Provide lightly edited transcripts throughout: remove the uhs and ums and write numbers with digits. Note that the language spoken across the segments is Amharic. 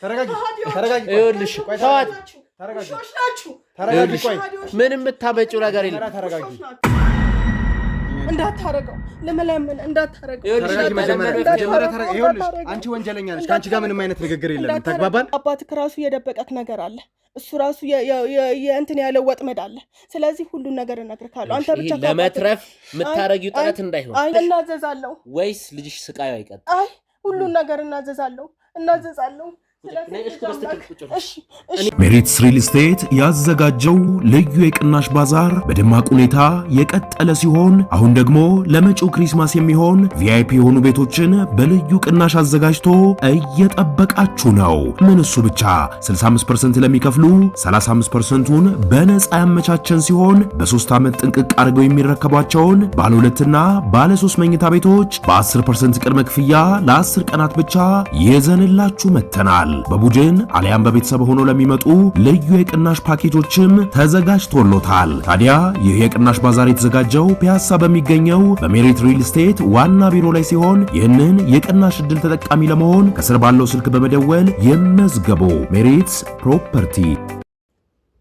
ተረጋጊ ይኸውልሽ ተዋት ተረጋጊ ቆይ ምንም የምታመጪው ነገር የለም ተረጋጊ እንዳታረጋው ለመለምን እንዳታረጋው ተረጋጊ መጀመሪያ ተረጋጊ ይኸውልሽ አንቺ ወንጀለኛ ነሽ ካንቺ ጋር ምንም አይነት ንግግር የለም ተግባባን አባትህ ራሱ የደበቀክ ነገር አለ እሱ ራሱ የእንትን ያለው ወጥመድ አለ ስለዚህ ሁሉ ነገር እነግርካለሁ አንተ ብቻ ለመትረፍ የምታረጊው ጥረት እንዳይሆን እናዘዛለሁ ወይስ ልጅሽ ስቃዩ አይቀጥ አይ ሁሉ ነገር እናዘዛለሁ ሜሪትስ ሪል ስቴት ያዘጋጀው ልዩ የቅናሽ ባዛር በደማቅ ሁኔታ የቀጠለ ሲሆን አሁን ደግሞ ለመጪው ክሪስማስ የሚሆን ቪአይፒ የሆኑ ቤቶችን በልዩ ቅናሽ አዘጋጅቶ እየጠበቃችሁ ነው። ምን እሱ ብቻ 65% ለሚከፍሉ 35%ን በነፃ ያመቻቸን ሲሆን በ3 ዓመት ጥንቅቅ አድርገው የሚረከቧቸውን ባለ 2 እና ባለ 3 መኝታ ቤቶች በ10% ቅድመ ክፍያ ለ10 ቀናት ብቻ ይዘንላችሁ መጥተናል። በቡድን አሊያም በቤተሰብ ሆኖ ለሚመጡ ልዩ የቅናሽ ፓኬጆችም ተዘጋጅቶሎታል። ታዲያ ይህ የቅናሽ ባዛር የተዘጋጀው ፒያሳ በሚገኘው በሜሪት ሪል ስቴት ዋና ቢሮ ላይ ሲሆን ይህንን የቅናሽ ዕድል ተጠቃሚ ለመሆን ከስር ባለው ስልክ በመደወል ይመዝገቡ። ሜሪትስ ፕሮፐርቲ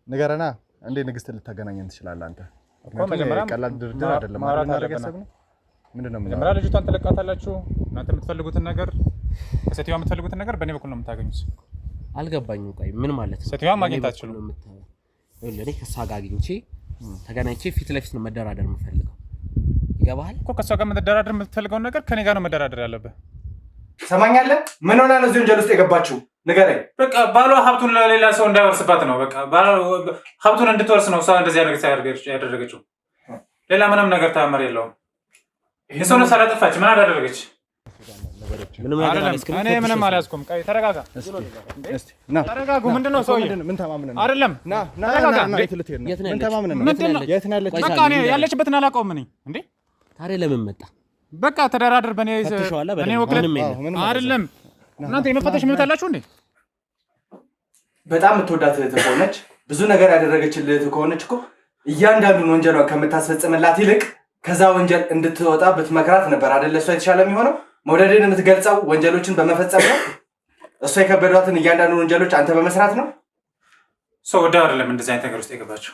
ንገረና እንዴ ንግስት ልታገናኘን ትችላለህ አንተ ቀላል ድርድር አይደለም ምንድነው መጀመሪያ ልጅቷን ተለቃታላችሁ እናንተ የምትፈልጉትን ነገር ከሴትዋ የምትፈልጉትን ነገር በእኔ በኩል ነው የምታገኙት አልገባኝም ቆይ ምን ማለት ነው ሴትዋ ማግኘት አትችሉም ለኔ ከሷ ጋር አግኝቼ ተገናኝቼ ፊት ለፊት ነው መደራደር የምፈልገው ይገባሃል እኮ ከሷ ጋር መደራደር የምትፈልገው ነገር ከኔ ጋር ነው መደራደር ያለብህ ሰማኛለህ ምን ሆነ ነው እዚህ ወንጀል ውስጥ የገባችው ንገረኝ በቃ ባሏ ሀብቱን ለሌላ ሰው እንዳይወርስባት ነው በቃ ባሏ ሀብቱን እንድትወርስ ነው እሷ እንደዚህ ያደረገችው ሌላ ምንም ነገር ተአምር የለውም የሰው ነው ሳላጠፋች ምን አደረገች እኔ ምንም አልያዝኩም ቀይ ተረጋጋ እስቲ ና ተረጋጉ ምንድነው ሰውዬ ምን ተማምነን ነው አይደለም ና ተረጋጋ ምን ተማምነን ነው የት ነው ያለች በቃ እኔ ያለችበትን አላውቀውም እኔ እንዴ ታዲያ ለምን መጣ በቃ ተደራደር በኔ ወክለ አይደለም እናንተ የመፈተሽ ምን ታላችሁ እንዴ በጣም የምትወዳት ተቆነች ብዙ ነገር ያደረገችልህ ተቆነች እኮ እያንዳንዱን ወንጀሏን ከምታስፈጽምላት ይልቅ ከዛ ወንጀል እንድትወጣ ብትመክራት ነበር አይደል እሷ የተሻለ የሚሆነው መውደድን የምትገልጸው ወንጀሎችን በመፈጸም ነው እሷ የከበዷትን እያንዳንዱ ወንጀሎች አንተ በመስራት ነው ሰው ወደ አይደለም እንደዚህ አይነት ነገር ውስጥ የገባችው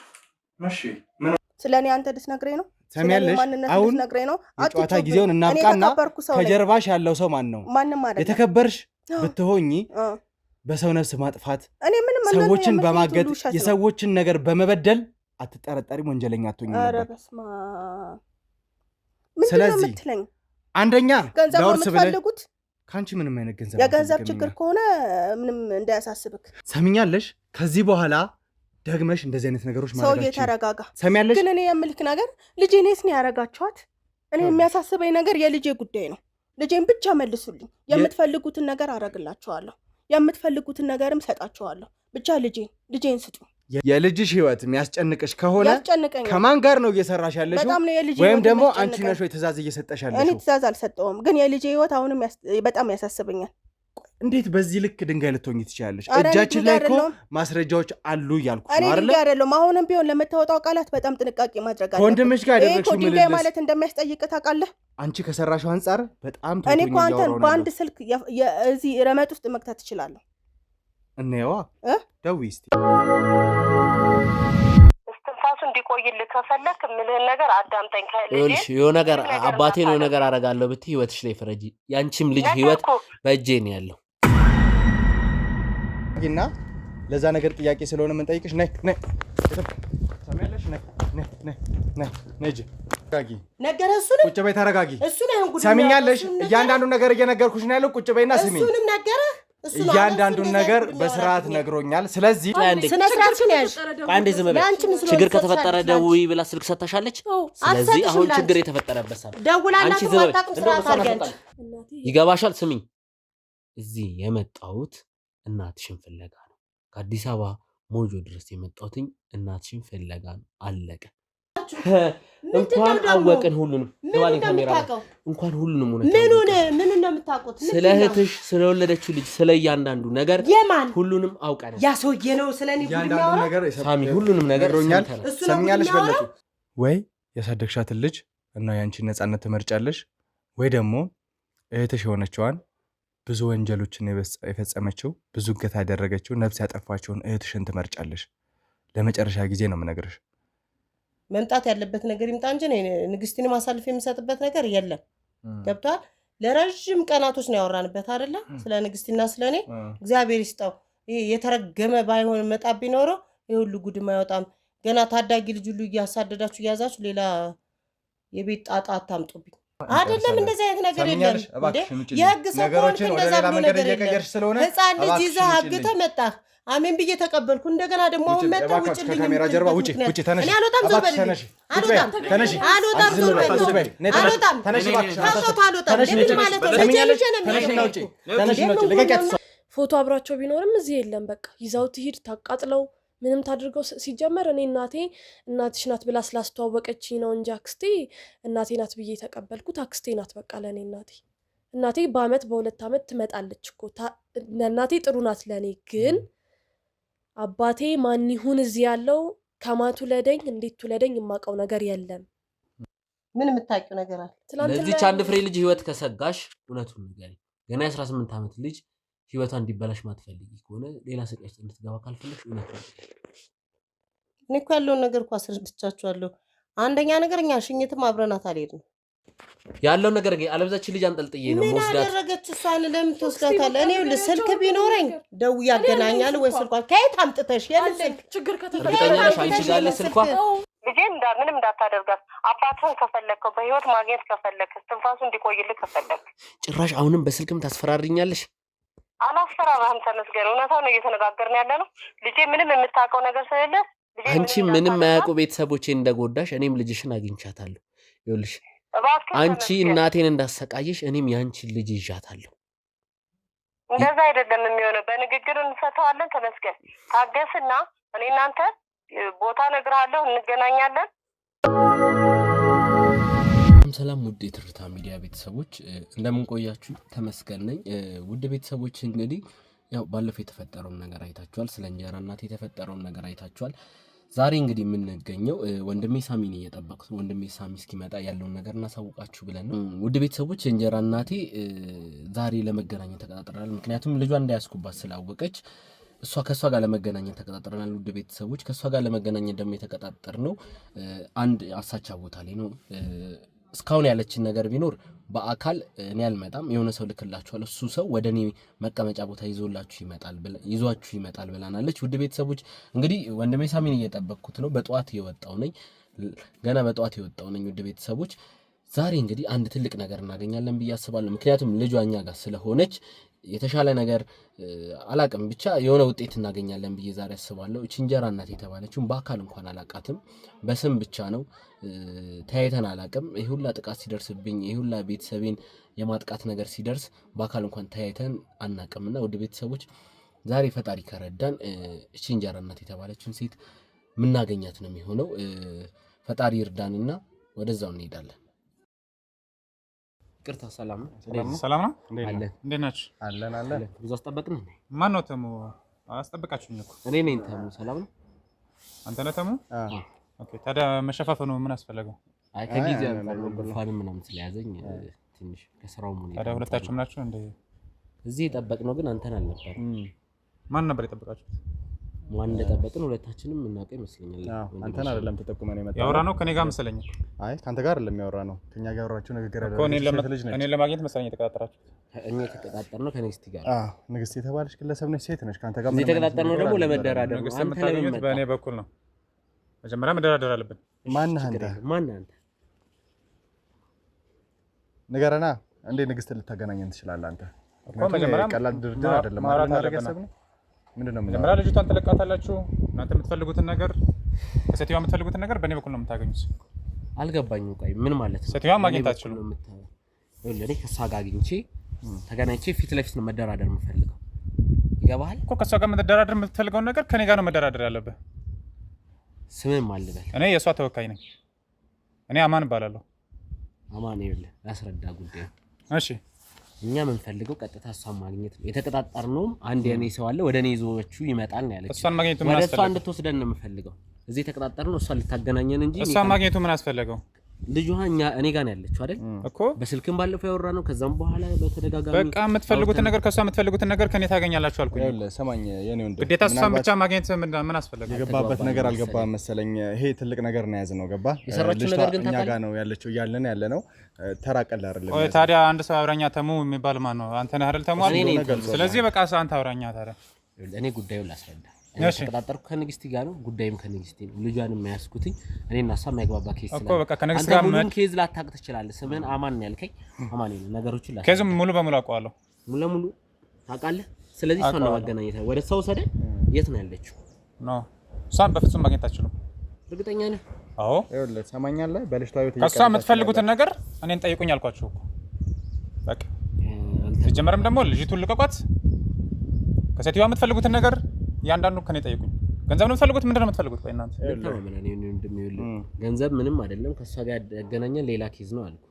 እሺ ምን ስለኔ አንተ ልትነግረኝ ነው ሰሚያለሽ አሁን ጨዋታ ጊዜውን እናብቃና ከጀርባሽ ያለው ሰው ማን ነው ማንንም አይደለም የተከበርሽ ብትሆኚ በሰው ነፍስ ማጥፋት ሰዎችን በማገት የሰዎችን ነገር በመበደል አትጠረጠሪም ወንጀለኛ አትሆኚ ነበር ኧረ በስመ አብ ስለዚህ አንደኛ ለወርስ ብለህ ካንቺ ምንም አይነት ገንዘብ የገንዘብ ችግር ከሆነ ምንም እንዳያሳስብክ ሰሚኛለሽ ከዚህ በኋላ ደግመሽ እንደዚህ አይነት ነገሮች ማለት ነው ሰው የተረጋጋ ሰሚያለሽ ግን እኔ የምልክ ነገር ልጄኔስ ነው ያረጋችኋት እኔ የሚያሳስበኝ ነገር የልጄ ጉዳይ ነው ልጄን ብቻ መልሱልኝ የምትፈልጉትን ነገር አረግላችኋለሁ የምትፈልጉትን ነገርም ሰጣችኋለሁ ብቻ ልጄን ስጡ የልጅሽ ህይወት የሚያስጨንቅሽ ከሆነ ከማን ጋር ነው እየሰራሽ ያለሽው ወይም ደግሞ አንቺ ነሽ ወይ ትእዛዝ እየሰጠሽ ያለሽው እኔ ትእዛዝ አልሰጠውም ግን የልጄ ህይወት አሁንም በጣም ያሳስበኛል እንዴት በዚህ ልክ ድንጋይ ልትሆኚ ትችያለሽ እጃችን ላይ እኮ ማስረጃዎች አሉ ያልኩሽ ነው አይደል እኔ አይደለም አሁንም ቢሆን ለመታወጣው ቃላት በጣም ጥንቃቄ ማድረግ አለብሽ ወንድምሽ ጋር ያደረግሽው ምን ድንጋይ ማለት እንደሚያስጠይቅ ታውቃለህ አንቺ ከሰራሽው አንፃር በጣም ተውኝ እኔ እኮ አንተን በአንድ ስልክ እዚህ ረመጥ ውስጥ መክተት እችላለሁ እኔዋ ደውይ እስቲ እስትንፋሱ እንዲቆይልህ ከፈለክ ምልህን ነገር አዳምጠኝ ከልጅ የሆነ ነገር አባቴ ነው ነገር አረጋለሁ ብትይ ህይወትሽ ላይ ፍረጂ ያንቺም ልጅ ህይወት በእጄ ነው ያለው እና ለዛ ነገር ጥያቄ ስለሆነ ምን ጠይቅሽ ነይ ሰማያለሽ ነይ ነጂ ታጋጊ ነገር እሱ ነው ቁጭ በይ ተረጋጊ እሱ ነው እንጉድ ሰሚኛለሽ እያንዳንዱ ነገር እየነገርኩሽ ነው ያለው ቁጭ በይና ስሚ እሱንም ነገር እያንዳንዱን ነገር በስርዓት ነግሮኛል ስለዚህ ስነስርዓትሽን ያዥ አንዴ ዝም በይ ችግር ከተፈጠረ ደውይ ብላ ስልክ ሰጣሻለች ስለዚህ አሁን ችግር የተፈጠረበት ሰዓት ደውላላችሁ ማጣቁም ስርዓት አድርገን ይገባሻል ስሚኝ እዚህ የመጣሁት እናትሽን ፍለጋ ነው ከአዲስ አበባ ሞጆ ድረስ የመጣሁትኝ እናትሽን ፍለጋ ነው አለቀ እንኳን አወቅን ሁሉንም ለዋሊ ካሜራ እንኳን ሁሉንም ምን እንደምታውቁት ስለ እህትሽ ስለወለደችው ልጅ ስለ እያንዳንዱ ነገር ሁሉንም አውቀናል ያ ሰውዬ ነው ስለኔ እያንዳንዱ ነገር ሳሚ ሁሉንም ነገር ነግሮኛል ሰምኛለሽ በለጡ ወይ ያሳደግሻትን ልጅ እና ያንቺን ነፃነት ትመርጫለሽ ወይ ደግሞ እህትሽ የሆነችዋን ብዙ ወንጀሎችን የፈጸመችው ብዙ እገታ ያደረገችው ነፍስ ያጠፋችውን እህትሽን ትመርጫለሽ። ለመጨረሻ ጊዜ ነው የምነግርሽ። መምጣት ያለበት ነገር ይምጣ እንጂ ንግስቲን ማሳልፍ የምሰጥበት ነገር የለም። ገብቷል? ለረጅም ቀናቶች ነው ያወራንበት አይደለ? ስለ ንግስቲና ስለኔ እግዚአብሔር ይስጠው። ይሄ የተረገመ ባይሆን መጣ ቢኖረው ይሄ ሁሉ ጉድም አይወጣም። ገና ታዳጊ ልጅ ሁሉ እያሳደዳችሁ እያዛችሁ ሌላ የቤት ጣጣ አታምጡብኝ። አይደለም እንደዚህ አይነት ነገር የለም። የህግ ሰው ነገሮችን ወደ ሌላ መንገድ እየቀየርሽ ስለሆነ ህፃን ልጅ ይዘህ አግተህ መጣህ። አሜን ብዬ ተቀበልኩ። እንደገና ደግሞ አሁን መጣ ውጭ ልኝ ከካሜራ ጀርባ ውጪ ተነሽ። አልወጣም። ዞር በል። አልወጣም። ተነሽ። አልወጣም። ዞር በል። አልወጣም። ተነሽ። ፎቶ አብራቸው ቢኖርም እዚህ የለም። በቃ ይዛው ትሂድ ታቃጥለው ምንም ታድርገው። ሲጀመር እኔ እናትሽ ናት ብላ ስላስተዋወቀችኝ ነው እንጂ አክስቴ እናቴ ናት ብዬ ተቀበልኩት። አክስቴ ናት በቃ ለእኔ እናቴ በአመት በሁለት አመት ትመጣለች እኮ እናቴ ጥሩ ናት ለእኔ። ግን አባቴ ማን ይሁን እዚህ ያለው ከማቱ ለደኝ እንዴት ለደኝ የማውቀው ነገር የለም። ምን የምታውቂው ነገር አለ? ለዚች አንድ ፍሬ ልጅ ህይወት ከሰጋሽ እውነቱን ንገሪኝ። ገና የ18 ዓመት ልጅ ህይወቷ እንዲበላሽ ማትፈልጊ ከሆነ ሌላ ስቃይ ውስጥ እንድትገባ ካልፈለግሽ እውነቱን እኔ እኮ ያለውን ነገር እኮ አስረድቻችኋለሁ። አንደኛ ነገር እኛ ሽኝትም አብረናት አልሄድንም። ያለው ነገር አለብዛችን ልጅ አንጠልጥዬ ነው ምን አደረገች? እሷን ለምን ትወስዳታለህ? እኔ ስልክ ቢኖረኝ ደውዬ ያገናኛል ወይ ስልኳ ከየት አምጥተሽ የልስልክ ችግር እርግጠኛ ነሽ አንቺ ጋር አለ ስልኳ? ልጄን ምንም እንዳታደርጋት። አባትህን ከፈለግከው በህይወት ማግኘት ከፈለግክ ትንፋሱ እንዲቆይልህ ከፈለግክ ጭራሽ አሁንም በስልክም ታስፈራሪኛለሽ? አላስፈራራህም። ተመስገን። እውነታው ነው እየተነጋገርን ያለ ነው። ልጄ ምንም የምታውቀው ነገር ስለሌለ አንቺ ምንም ማያውቁ ቤተሰቦቼ እንደጎዳሽ እኔም ልጅሽን አግኝቻታለሁ። ይኸውልሽ አንቺ እናቴን እንዳሰቃየሽ እኔም ያንቺን ልጅ ይዣታለሁ። እንደዛ አይደለም የሚሆነው። በንግግር እንፈታዋለን። ተመስገን። ታገስና እኔ እናንተ ቦታ እነግርሃለሁ፣ እንገናኛለን። ሰላም ውድ የትርታ ሚዲያ ቤተሰቦች እንደምን ቆያችሁ? ተመስገን ነኝ። ውድ ቤተሰቦች እንግዲህ ያው ባለፈው የተፈጠረውን ነገር አይታችኋል። ስለ እንጀራ እናቴ የተፈጠረውን ነገር አይታችኋል። ዛሬ እንግዲህ የምንገኘው ወንድሜ ሳሚን እየጠበቁት ወንድሜ ሳሚ እስኪመጣ ያለውን ነገር እናሳውቃችሁ ብለን ነው። ውድ ቤተሰቦች የእንጀራ እናቴ ዛሬ ለመገናኘት ተቀጣጥረናል። ምክንያቱም ልጇ እንዳያስኩባት ስላወቀች ከእሷ ጋር ለመገናኘት ተቀጣጥረናል። ውድ ቤተሰቦች ከእሷ ጋር ለመገናኘት ደግሞ የተቀጣጠርነው አንድ አሳቻ ቦታ ላይ ነው። እስካሁን ያለችን ነገር ቢኖር በአካል እኔ አልመጣም፣ የሆነ ሰው ልክላችኋል፣ እሱ ሰው ወደ እኔ መቀመጫ ቦታ ይዟችሁ ይመጣል ብላናለች። ውድ ቤተሰቦች እንግዲህ ወንድሜ ሳሚን እየጠበቅኩት ነው። በጠዋት የወጣው ነኝ፣ ገና በጠዋት የወጣው ነኝ። ውድ ቤተሰቦች ዛሬ እንግዲህ አንድ ትልቅ ነገር እናገኛለን ብዬ አስባለሁ። ምክንያቱም ልጇ እኛ ጋር ስለሆነች የተሻለ ነገር አላቅም ብቻ የሆነ ውጤት እናገኛለን ብዬ ዛሬ አስባለሁ። እቺ እንጀራ እናት የተባለችውን በአካል እንኳን አላቃትም፣ በስም ብቻ ነው ተያይተን አላቅም። ይሄ ሁላ ጥቃት ሲደርስብኝ፣ ይሄ ሁላ ቤተሰቤን የማጥቃት ነገር ሲደርስ በአካል እንኳን ተያይተን አናቅምና ውድ ቤተሰቦች ዛሬ ፈጣሪ ከረዳን እቺ እንጀራ እናት የተባለችውን ሴት ምናገኛት ነው የሚሆነው። ፈጣሪ ይርዳንና ወደዛው እንሄዳለን። ቅርታ ሰላም ነው? ሰላም ነው። እንዴት ናችሁ? አለን። ብዙ አስጠበቅን እንዴ? ማን ነው ተሙ? አስጠበቃችሁኝ እኮ። እኔ ነኝ ተሙ። ሰላም ነው? አንተ ነህ ተሙ? ኦኬ። ታዲያ መሸፋፈኑ ምን አስፈለገው? አይ ከጊዜው ጉንፋን ምናምን ስለያዘኝ ትንሽ ከስራው ምን ታዲያ ሁለታችሁም ናችሁ እንዴ? እዚህ የጠበቅነው ግን አንተን አልነበር። ማን ነበር የጠበቃችሁት? ማን እንደጠበቅን ሁለታችንም እናውቀው ይመስለኛል። አንተን አይደለም ተጠቁመን የመጣው። ያወራ ነው ከኔ ጋር መሰለኝ። አይ ካንተ ጋር አይደለም ያወራ ነው። ከኛ ጋር ያወራችሁ ንግግር አይደለም። እኔን ለማግኘት መሰለኝ የተቀጣጠራችሁ። እኛ የተቀጣጠርነው ከንግስቲ ጋር። ንግስቲ የተባለች ግለሰብ ነች፣ ሴት ነች። ካንተ ጋር ምን የተቀጣጠርነው ደግሞ ለመደራደር ነው። አንተ ለምን በእኔ በኩል ነው? መጀመሪያ መደራደር አለብን። ማን አንተ? ንገረና። እንዴ ንግስት ልታገናኘን ትችላለህ አንተ? መጀመሪያ ቀላል ድርድር አይደለም ማለት ነው። ምንድነው? መጀመሪያ ልጅቷን ተለቃታላችሁ። እናንተ የምትፈልጉትን ነገር ከሴትዮዋ የምትፈልጉትን ነገር በእኔ በኩል ነው የምታገኙት። አልገባኝም። ቆይ ምን ማለት ነው? ሴትዮዋ ማግኘት አትችሉም። እኔ ከእሷ ጋር አግኝቼ ተገናኝቼ ፊት ለፊት ነው መደራደር የምፈልገው። ይገባሃል እኮ። ከእሷ ጋር መደራደር የምትፈልገውን ነገር ከኔ ጋር ነው መደራደር ያለብህ። ስምም አልበል። እኔ የእሷ ተወካይ ነኝ። እኔ አማን እባላለሁ። አማን ይኸውልህ፣ ያስረዳ ጉዳይ። እሺ እኛ የምንፈልገው ቀጥታ እሷን ማግኘት ነው። የተቀጣጠርነውም አንድ የኔ ሰው አለ፣ ወደ እኔ ይዞቹ ይመጣል ነው ያለችው። እሷን ማግኘቱ ምን አስፈልገው? ወደ እሷ እንድትወስደን ነው የምፈልገው። እዚህ የተቀጣጠርነው እሷን ልታገናኘን እንጂ እሷን ማግኘቱ ምን አስፈልገው? ልጇ እኔ ጋር ነው ያለችው አይደል እኮ በስልክም ባለፈው ያወራ ነው። ከዛም በኋላ በተደጋጋሚ በቃ የምትፈልጉትን ነገር ከሷ የምትፈልጉትን ነገር ከኔ ታገኛላችሁ አልኩኝ። ይኸውልህ ሰማኝ የኔ ወንድም፣ ግዴታ እሷን ብቻ ማግኘት ምን አስፈለገ? የገባበት ነገር አልገባም መሰለኝ። ይሄ ትልቅ ነገር ነው ያዝነው። ገባ የሰራችው ነገር ግን እኛ ጋር ነው ያለችው እያለን ያለ ነው። ተራቀል አይደለም። ወይ ታዲያ አንድ ሰው አውራኛ ተሙ የሚባል ማን ነው? አንተ ነህ አይደል? ተሙ አይደል? ስለዚህ በቃ አንተ አውራኛ ታዲያ እኔ ጉዳዩን ላስረዳ። ተቀጣጣርኩ ከንግስቲ ጋር ነው ጉዳይም ከንግስቲ ነው። ልጇንም የሚያስኩትኝ እኔና እሷ የማይግባባ ኬዝ እኮ በቃ ከንግስቲ ጋር ሙሉ ኬዝ ላታውቅ ትችላለህ። ስምህን አማን ነው ያልከኝ። አማን ነው ነገሮችን ላስረዳ። ኬዝም ሙሉ በሙሉ አውቀዋለሁ። ሙሉ ለሙሉ ታውቃለህ። ስለዚህ እሷን ነው ማገናኘት። ወደ ሰው ሰደ የት ነው ያለችው? ኖ እሷን በፍጹም ማግኘት አትችሉም። እርግጠኛ ነህ? አዎ ይኸውልህ ሰማኛለህ። በልጅቷ ህይወት ከሷ የምትፈልጉትን ነገር እኔን ጠይቁኝ አልኳችሁ እኮ በቃ። ሲጀመርም ደግሞ ልጅቱን ልቀቋት። ከሴትዮዋ የምትፈልጉትን ነገር ያንዳንዱ ከኔ ጠይቁኝ። ገንዘብ ነው የምትፈልጉት? ምንድነው የምትፈልጉት? ቆይ እናንተ ገንዘብ ምንም አይደለም። ከሷ ጋር ያገናኘን ሌላ ኬዝ ነው አልኩ።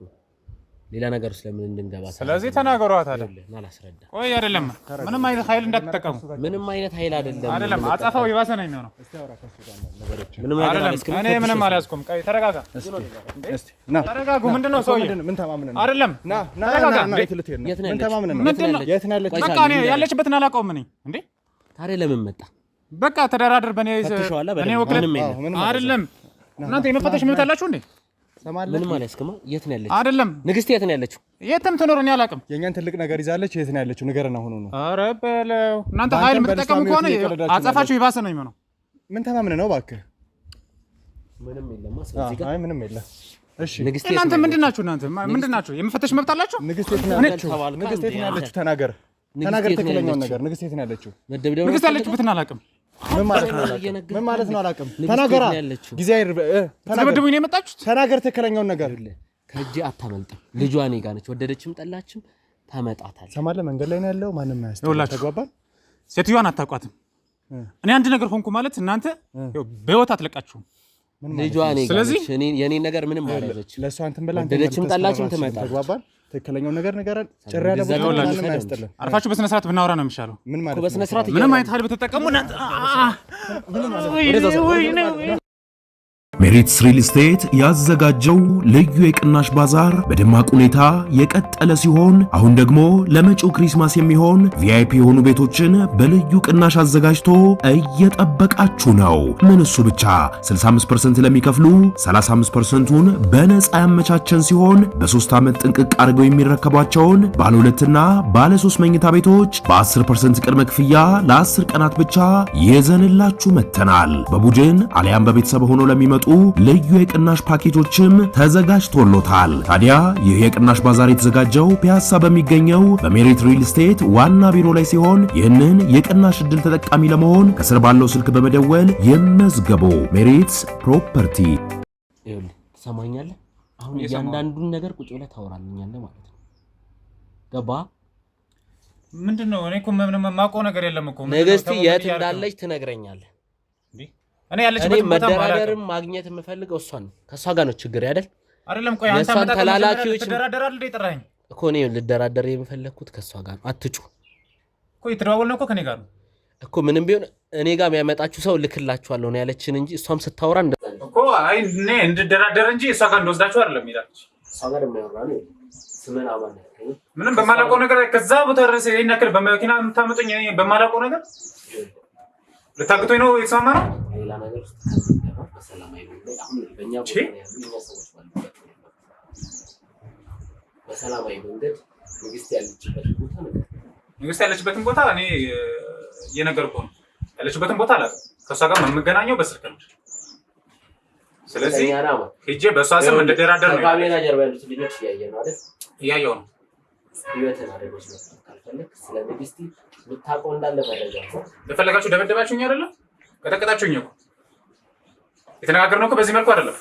ሌላ ነገር ስለምን እንድንገባ ስለዚህ ተናገሯት አይደል? አላስረዳ። ቆይ አይደለም ምንም አይነት ኃይል እንዳትጠቀሙ። ምንም አይነት ኃይል አይደለም አጻፋው ይባሰ ነው የሚሆነው። ምንም አይደለም። እኔ ምንም አላስኩም። ቆይ ተረጋጋ። እስቲ ና ተረጋጉ። ምንድነው ሰውዬ? ምን ተማምነን ነው? አይደለም ና ተረጋጋ። ምን ተማምነን ነው? የት ነው ያለችው? በቃ እኔ ያለችበትን አላውቀውም ነኝ እንዴ። ታዲያ ለምን መጣ? በቃ ተደራደር። በኔ ወክለት አይደለም። እናንተ የመፈተሽ መብት አላችሁ እንዴ? ምንም አላስከማ። የት ነው ያለችው? አይደለም ንግስት የት ነው ያለችው? የትም ትኖር እኔ አላውቅም። የኛን ትልቅ ነገር ይዛለች። የት ነው ያለችው? ንገረና ሆኖ ነው። ኧረ በለው እናንተ ኃይል የምትጠቀሙ ከሆነ አጻፋችሁ ይባሰ ነው የሚሆነው። ምን ተማምነን ነው እባክህ? ምንም የለም። ስለዚህ ጋር አይ ምንም የለም። እሺ ንግስት እናንተ ምንድናችሁ? እናንተ ምንድናችሁ? የመፈተሽ መብት አላችሁ? ንግስት የት ነው ያለችው? ንግስት የት ነው ያለችው? ተናገር ትክክለኛውን ነገር። ንግስት የት ነው ያለችው? ንግስት ያለችበትን አላውቅም። ምን ማለት ነው አላውቅም? ተናገራ። ጊዜ ተደብድቡኝ ነው የመጣችሁት? ተናገር ትክክለኛውን ነገር። ከእጄ አታመልጥም። ልጇ እኔ ጋር ነች። ወደደችም ጠላችም ታመጣታለች። ሰማለህ? መንገድ ላይ ነው ያለው። ማንንም አያስተውልም። ተግባባን? ሴትዮዋን አታውቋትም። እኔ አንድ ነገር ሆንኩ ማለት እናንተ በህይወት አትለቃችሁም። ልጇ እኔ ጋር ነች። የኔ ነገር ምንም አላደረገችም። ለእሷ እንትን ብላ ወደደችም ጠላችም ትመጣለች። ተግባባን? ትክክለኛውን ነገር ንገረን። ጭር ያለ ቦታ ምንም አያስጥልም። አርፋችሁ በስነ ስርዓት ብናወራ ነው የሚሻለው። ምን ማለት ነው? በስነ ስርዓት ምንም አይነት ኃይል ብትጠቀሙ ሜሪትስ ሪል ስቴት ያዘጋጀው ልዩ የቅናሽ ባዛር በደማቅ ሁኔታ የቀጠለ ሲሆን አሁን ደግሞ ለመጪው ክሪስማስ የሚሆን ቪአይፒ የሆኑ ቤቶችን በልዩ ቅናሽ አዘጋጅቶ እየጠበቃችሁ ነው። ምን እሱ ብቻ 65% ለሚከፍሉ 35%ን በነፃ ያመቻቸን ሲሆን በ3 ዓመት ጥንቅቅ አድርገው የሚረከቧቸውን ባለ 2ና ባለ 3 መኝታ ቤቶች በ10% ቅድመ ክፍያ ለ10 ቀናት ብቻ ይዘንላችሁ መጥተናል። በቡድን አሊያም በቤተሰብ ሆኖ ለሚመጡ ልዩ የቅናሽ ፓኬጆችም ተዘጋጅቶሎታል። ታዲያ ይህ የቅናሽ ባዛር የተዘጋጀው ፒያሳ በሚገኘው በሜሪት ሪል ስቴት ዋና ቢሮ ላይ ሲሆን ይህንን የቅናሽ እድል ተጠቃሚ ለመሆን ከስር ባለው ስልክ በመደወል ይመዝገቡ። ሜሪትስ ፕሮፐርቲ። ይኸውልህ ትሰማኛለህ? አሁን እያንዳንዱን ነገር ቁጭ ብለህ ታወራልኛለህ ማለት ነው። ገባ? ምንድነው? እኔ እኮ ምንም የማውቀው ነገር የለም እኮ። ንግስት የት እንዳለች ትነግረኛለህ? እኔ ያለችበት ቦታ መደራደርም ማግኘት የምፈልገው እሷን ነው። ከእሷ ጋር ነው ችግር አይደል? አይደለም። ቆይ አንተ ተላላኪዎች ትደራደራለህ እንዴ? ጠራኸኝ እኮ እኔ ልደራደር የምፈለግኩት ከእሷ ጋር ነው። አትጩ እኮ የተደዋወልነው እኮ ከኔ ጋር ነው እኮ። ምንም ቢሆን እኔ ጋር የሚያመጣችሁ ሰው ልክላችኋለሁ ነው ያለችን እንጂ እሷም ስታወራ እኮ አይ እኔ እንድደራደር እንጂ እሷ ጋር እንደወስዳችሁ አይደለም ይላልች። እሷ ጋር የሚያወራ ነው ስምን አባል ምንም በማላውቀው ነገር ከዛ ቦታ ድረስ ይሄን ያክል በመኪና የምታመጡኝ እኔ በማላውቀው ነገር ልታግጡኝ ነው የተስማማ ነው። ሌላ ነገር ውስጥ ከሚገባ በሰላማዊ መንገድ አሁን በእኛ ቦታ ያሉ ሰዎች ባሉበት በሰላማዊ መንገድ ንግስት ያለችበትን ቦታ እኔ እየነገርኩህ ነው። ያለችበትን ቦታ አላውቅም። ከእሷ ጋር የምገናኘው በስልክ ነው። ስለዚህ ሂጄ በእሷ ስም እንደደራደር ነው። ካሜራ ጀርባ ያሉት ልጆች እያየህ ነው አይደል? እያየሁ ነው። ህይወትን አደረገች ነው ካልፈለክ ስለ ንግስቲ ልታውቀው እንዳለ መረጃ ለፈለጋችሁ ደበደባችሁኝ አይደለም? ቀጠቀጣችሁኝ እኮ። የተነጋገርነው እኮ በዚህ መልኩ አይደለም።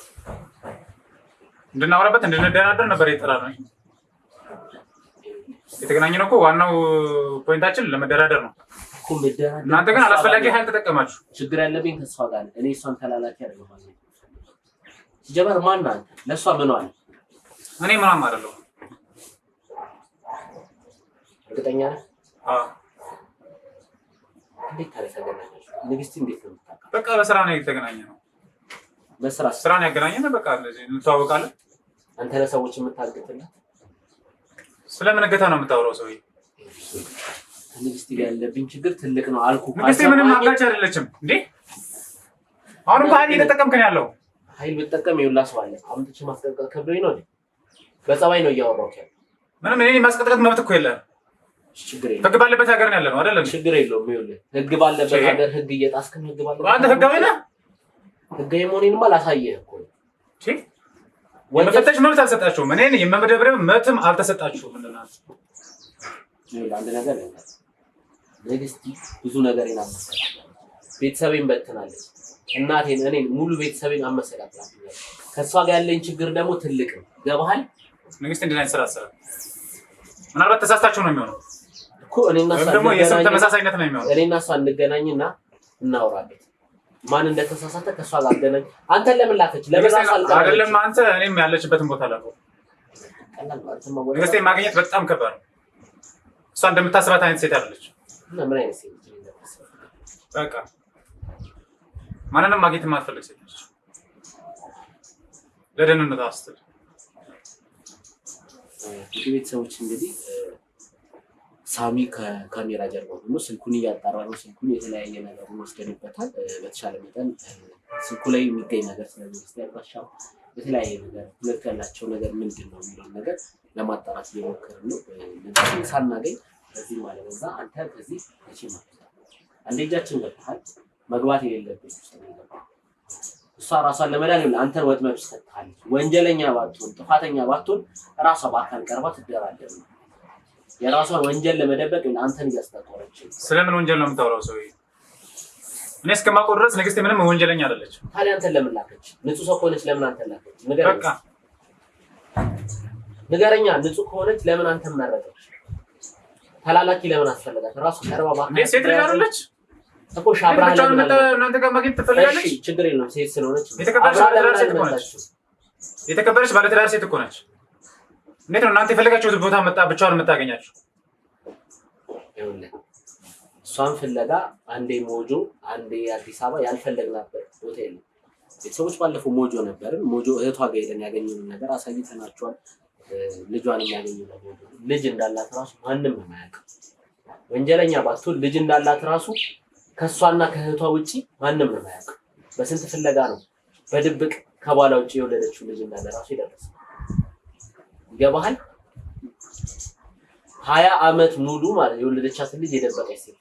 እንድናወራበት እንድንደራደር ነበር የተጠራነው። የተገናኘነው እኮ ዋናው ፖይንታችን ለመደራደር ነው። እናንተ ግን አላስፈላጊ ኃይል ተጠቀማችሁ። ችግር ያለብኝ ከእሷ ጋር እኔ እሷን ተላላኪ አይደለም ማለት ነው። ሲጀመር ማን አንተ? ለእሷ ምን አለ? እኔ ምናምን አይደለሁም። እርግጠኛ ነህ? አዎ። እንዴት ታረጋግጣለህ? ንግስቲ እንዴት ነው የምታውቀው? በቃ በስራ ነው የተገናኘነው። በስራ ስራ ነው ያገናኘን። በቃ እንደዚህ እንተዋወቃለን። አንተ ለሰዎች የምታግጥላት ስለምን እገታ ነው የምታወራው? ሰውዬ ንግስቲ ጋር ያለብኝ ችግር ትልቅ ነው አልኩህ። ንግስቲ ምንም አጋጭ አይደለችም እንዴ? አሁንም ኃይል እየተጠቀምክ ነው ያለው። ኃይል ብትጠቀም ይኸውልህ ሰው አለ አምጥቼ ማስቀጥቀጥ ከብዶኝ ነው። በጸባይ ነው እያወራሁት ያለው። ምንም እኔ ማስቀጥቀጥ መብት እኮ የለም። ችግር የለም። ህግ ባለበት ሀገር ነው ያለነው አይደለም? ችግር የለውም። ይኸውልህ ህግ ባለበት ሀገር ህግ እየጣስክ ነው። ህግ ባለበት አንተ ህጋዊ ነህ? ህጋዊ መሆኔንማ ላሳየህ እኮ ነው። የመፈተሽ መብት አልሰጣችሁም። እኔን የመመደብረብ መብትም አልተሰጣችሁም። አንድ ነገር ነው። ንግስቲ ብዙ ነገሬን አመሰቃቅላለች። ቤተሰቤን በትናለች። እናቴን፣ እኔን፣ ሙሉ ቤተሰቤን አመሰቃቅላለች። ከሷ ጋር ያለኝ ችግር ደግሞ ትልቅ ነው። ገባሃል? ንግስቲ እንደዚህ አይነት ስራ አሰራ። ምናልባት ተሳስታችሁ ነው የሚሆነው እኮ እኔና እሷ ደግሞ የስም ተመሳሳይነት ነው የሚሆነው። እኔና እሷ እንገናኝና እናውራለን። ማን እንደተሳሳተ ከሷ ጋር አገናኝ። አንተን ለምን ላከች? ለምን ራስ አልቀረም? አይደለም አንተ እኔም ያለችበትን ቦታ ላቀው። ንግስቴን ማግኘት በጣም ከባድ ነው። እሷ እንደምታስባት አይነት ሴት አይደለች። እና ምን አይነት ሴት ነች? በቃ ማንንም ማግኘት የማትፈልግ ሴት ነች። ለደህንነቷ ስትል ቤተሰቦች እንግዲህ ሳሚ ከካሜራ ጀርባ ሆኖ ስልኩን እያጣራ ነው። ስልኩን የተለያየ ነገር ወስደንበታል። በተሻለ መጠን ስልኩ ላይ የሚገኝ ነገር ስለሚስት ያባሻው የተለያየ ነገር ሁለት ያላቸው ነገር ምንድን ነው የሚለው ነገር ለማጣራት እየሞከርን ነው። ለዚህ ሳናገኝ በዚህ ማለት ነው አንተ ከዚህ እቺ ማለት አንዴ እጃችን ገብቷል። መግባት የሌለበት ውስጥ ነው። እሷ ራሷን ለመዳን አንተን ወጥመድ ውስጥ ከተሃለች። ወንጀለኛ ባትሆን ጥፋተኛ ባትሆን ራሷ በአካል ቀርባ ትደራደር ነው። የራሷን ወንጀል ለመደበቅ አንተን እያስጠቆረች። ስለምን ወንጀል ነው የምታወራው? ሰውዬ እኔ እስከማውቀው ድረስ ንግስቴ ምንም ወንጀለኛ አይደለች። ታዲያ አንተን ለምን ላከች? ንጹህ ሰው ከሆነች ለምን አንተን ላከች? በቃ ንገረኛ። ንጹህ ከሆነች ለምን አንተን መረጠች? ተላላኪ ለምን አስፈለጋት? ራሷ ቀርባ ባካ ሴት ልጅ አይደለች እኮ ሻብራ እናንተ ጋር ማግኘት ትፈልጋለች? እሺ ችግር የለውም። ሴት ስለሆነች የተከበረች ባለትዳር ሴት እኮ ነች። የተከበረች ባለትዳር ሴት እኮ ነች። እንዴት ነው እናንተ የፈለጋችሁት ቦታ መጣ ብቻዋን የምታገኛችሁ? ይኸውልህ እሷን ፍለጋ አንዴ ሞጆ አንዴ አዲስ አበባ ያልፈለግናበት ቦታ የለም። ቤተሰቦች ባለፈው ሞጆ ነበርን። ሞጆ እህቷ ጋር ሄደን ያገኘነውን ነገር አሳይተናቸዋል። ልጇን የሚያገኙት ልጅ እንዳላት ራሱ ማንም የማያውቅ ወንጀለኛ ባትሆን ልጅ እንዳላት ራሱ ከሷና ከእህቷ ውጪ ማንም ነው የማያውቅ። በስንት ፍለጋ ነው በድብቅ ከባሏ ውጪ የወለደችው ልጅ እንዳለ ራሱ ይደረስ። ይገባሃል? 20 ዓመት ሙሉ ማለት የወለደቻት ልጅ የደበቀች ሴት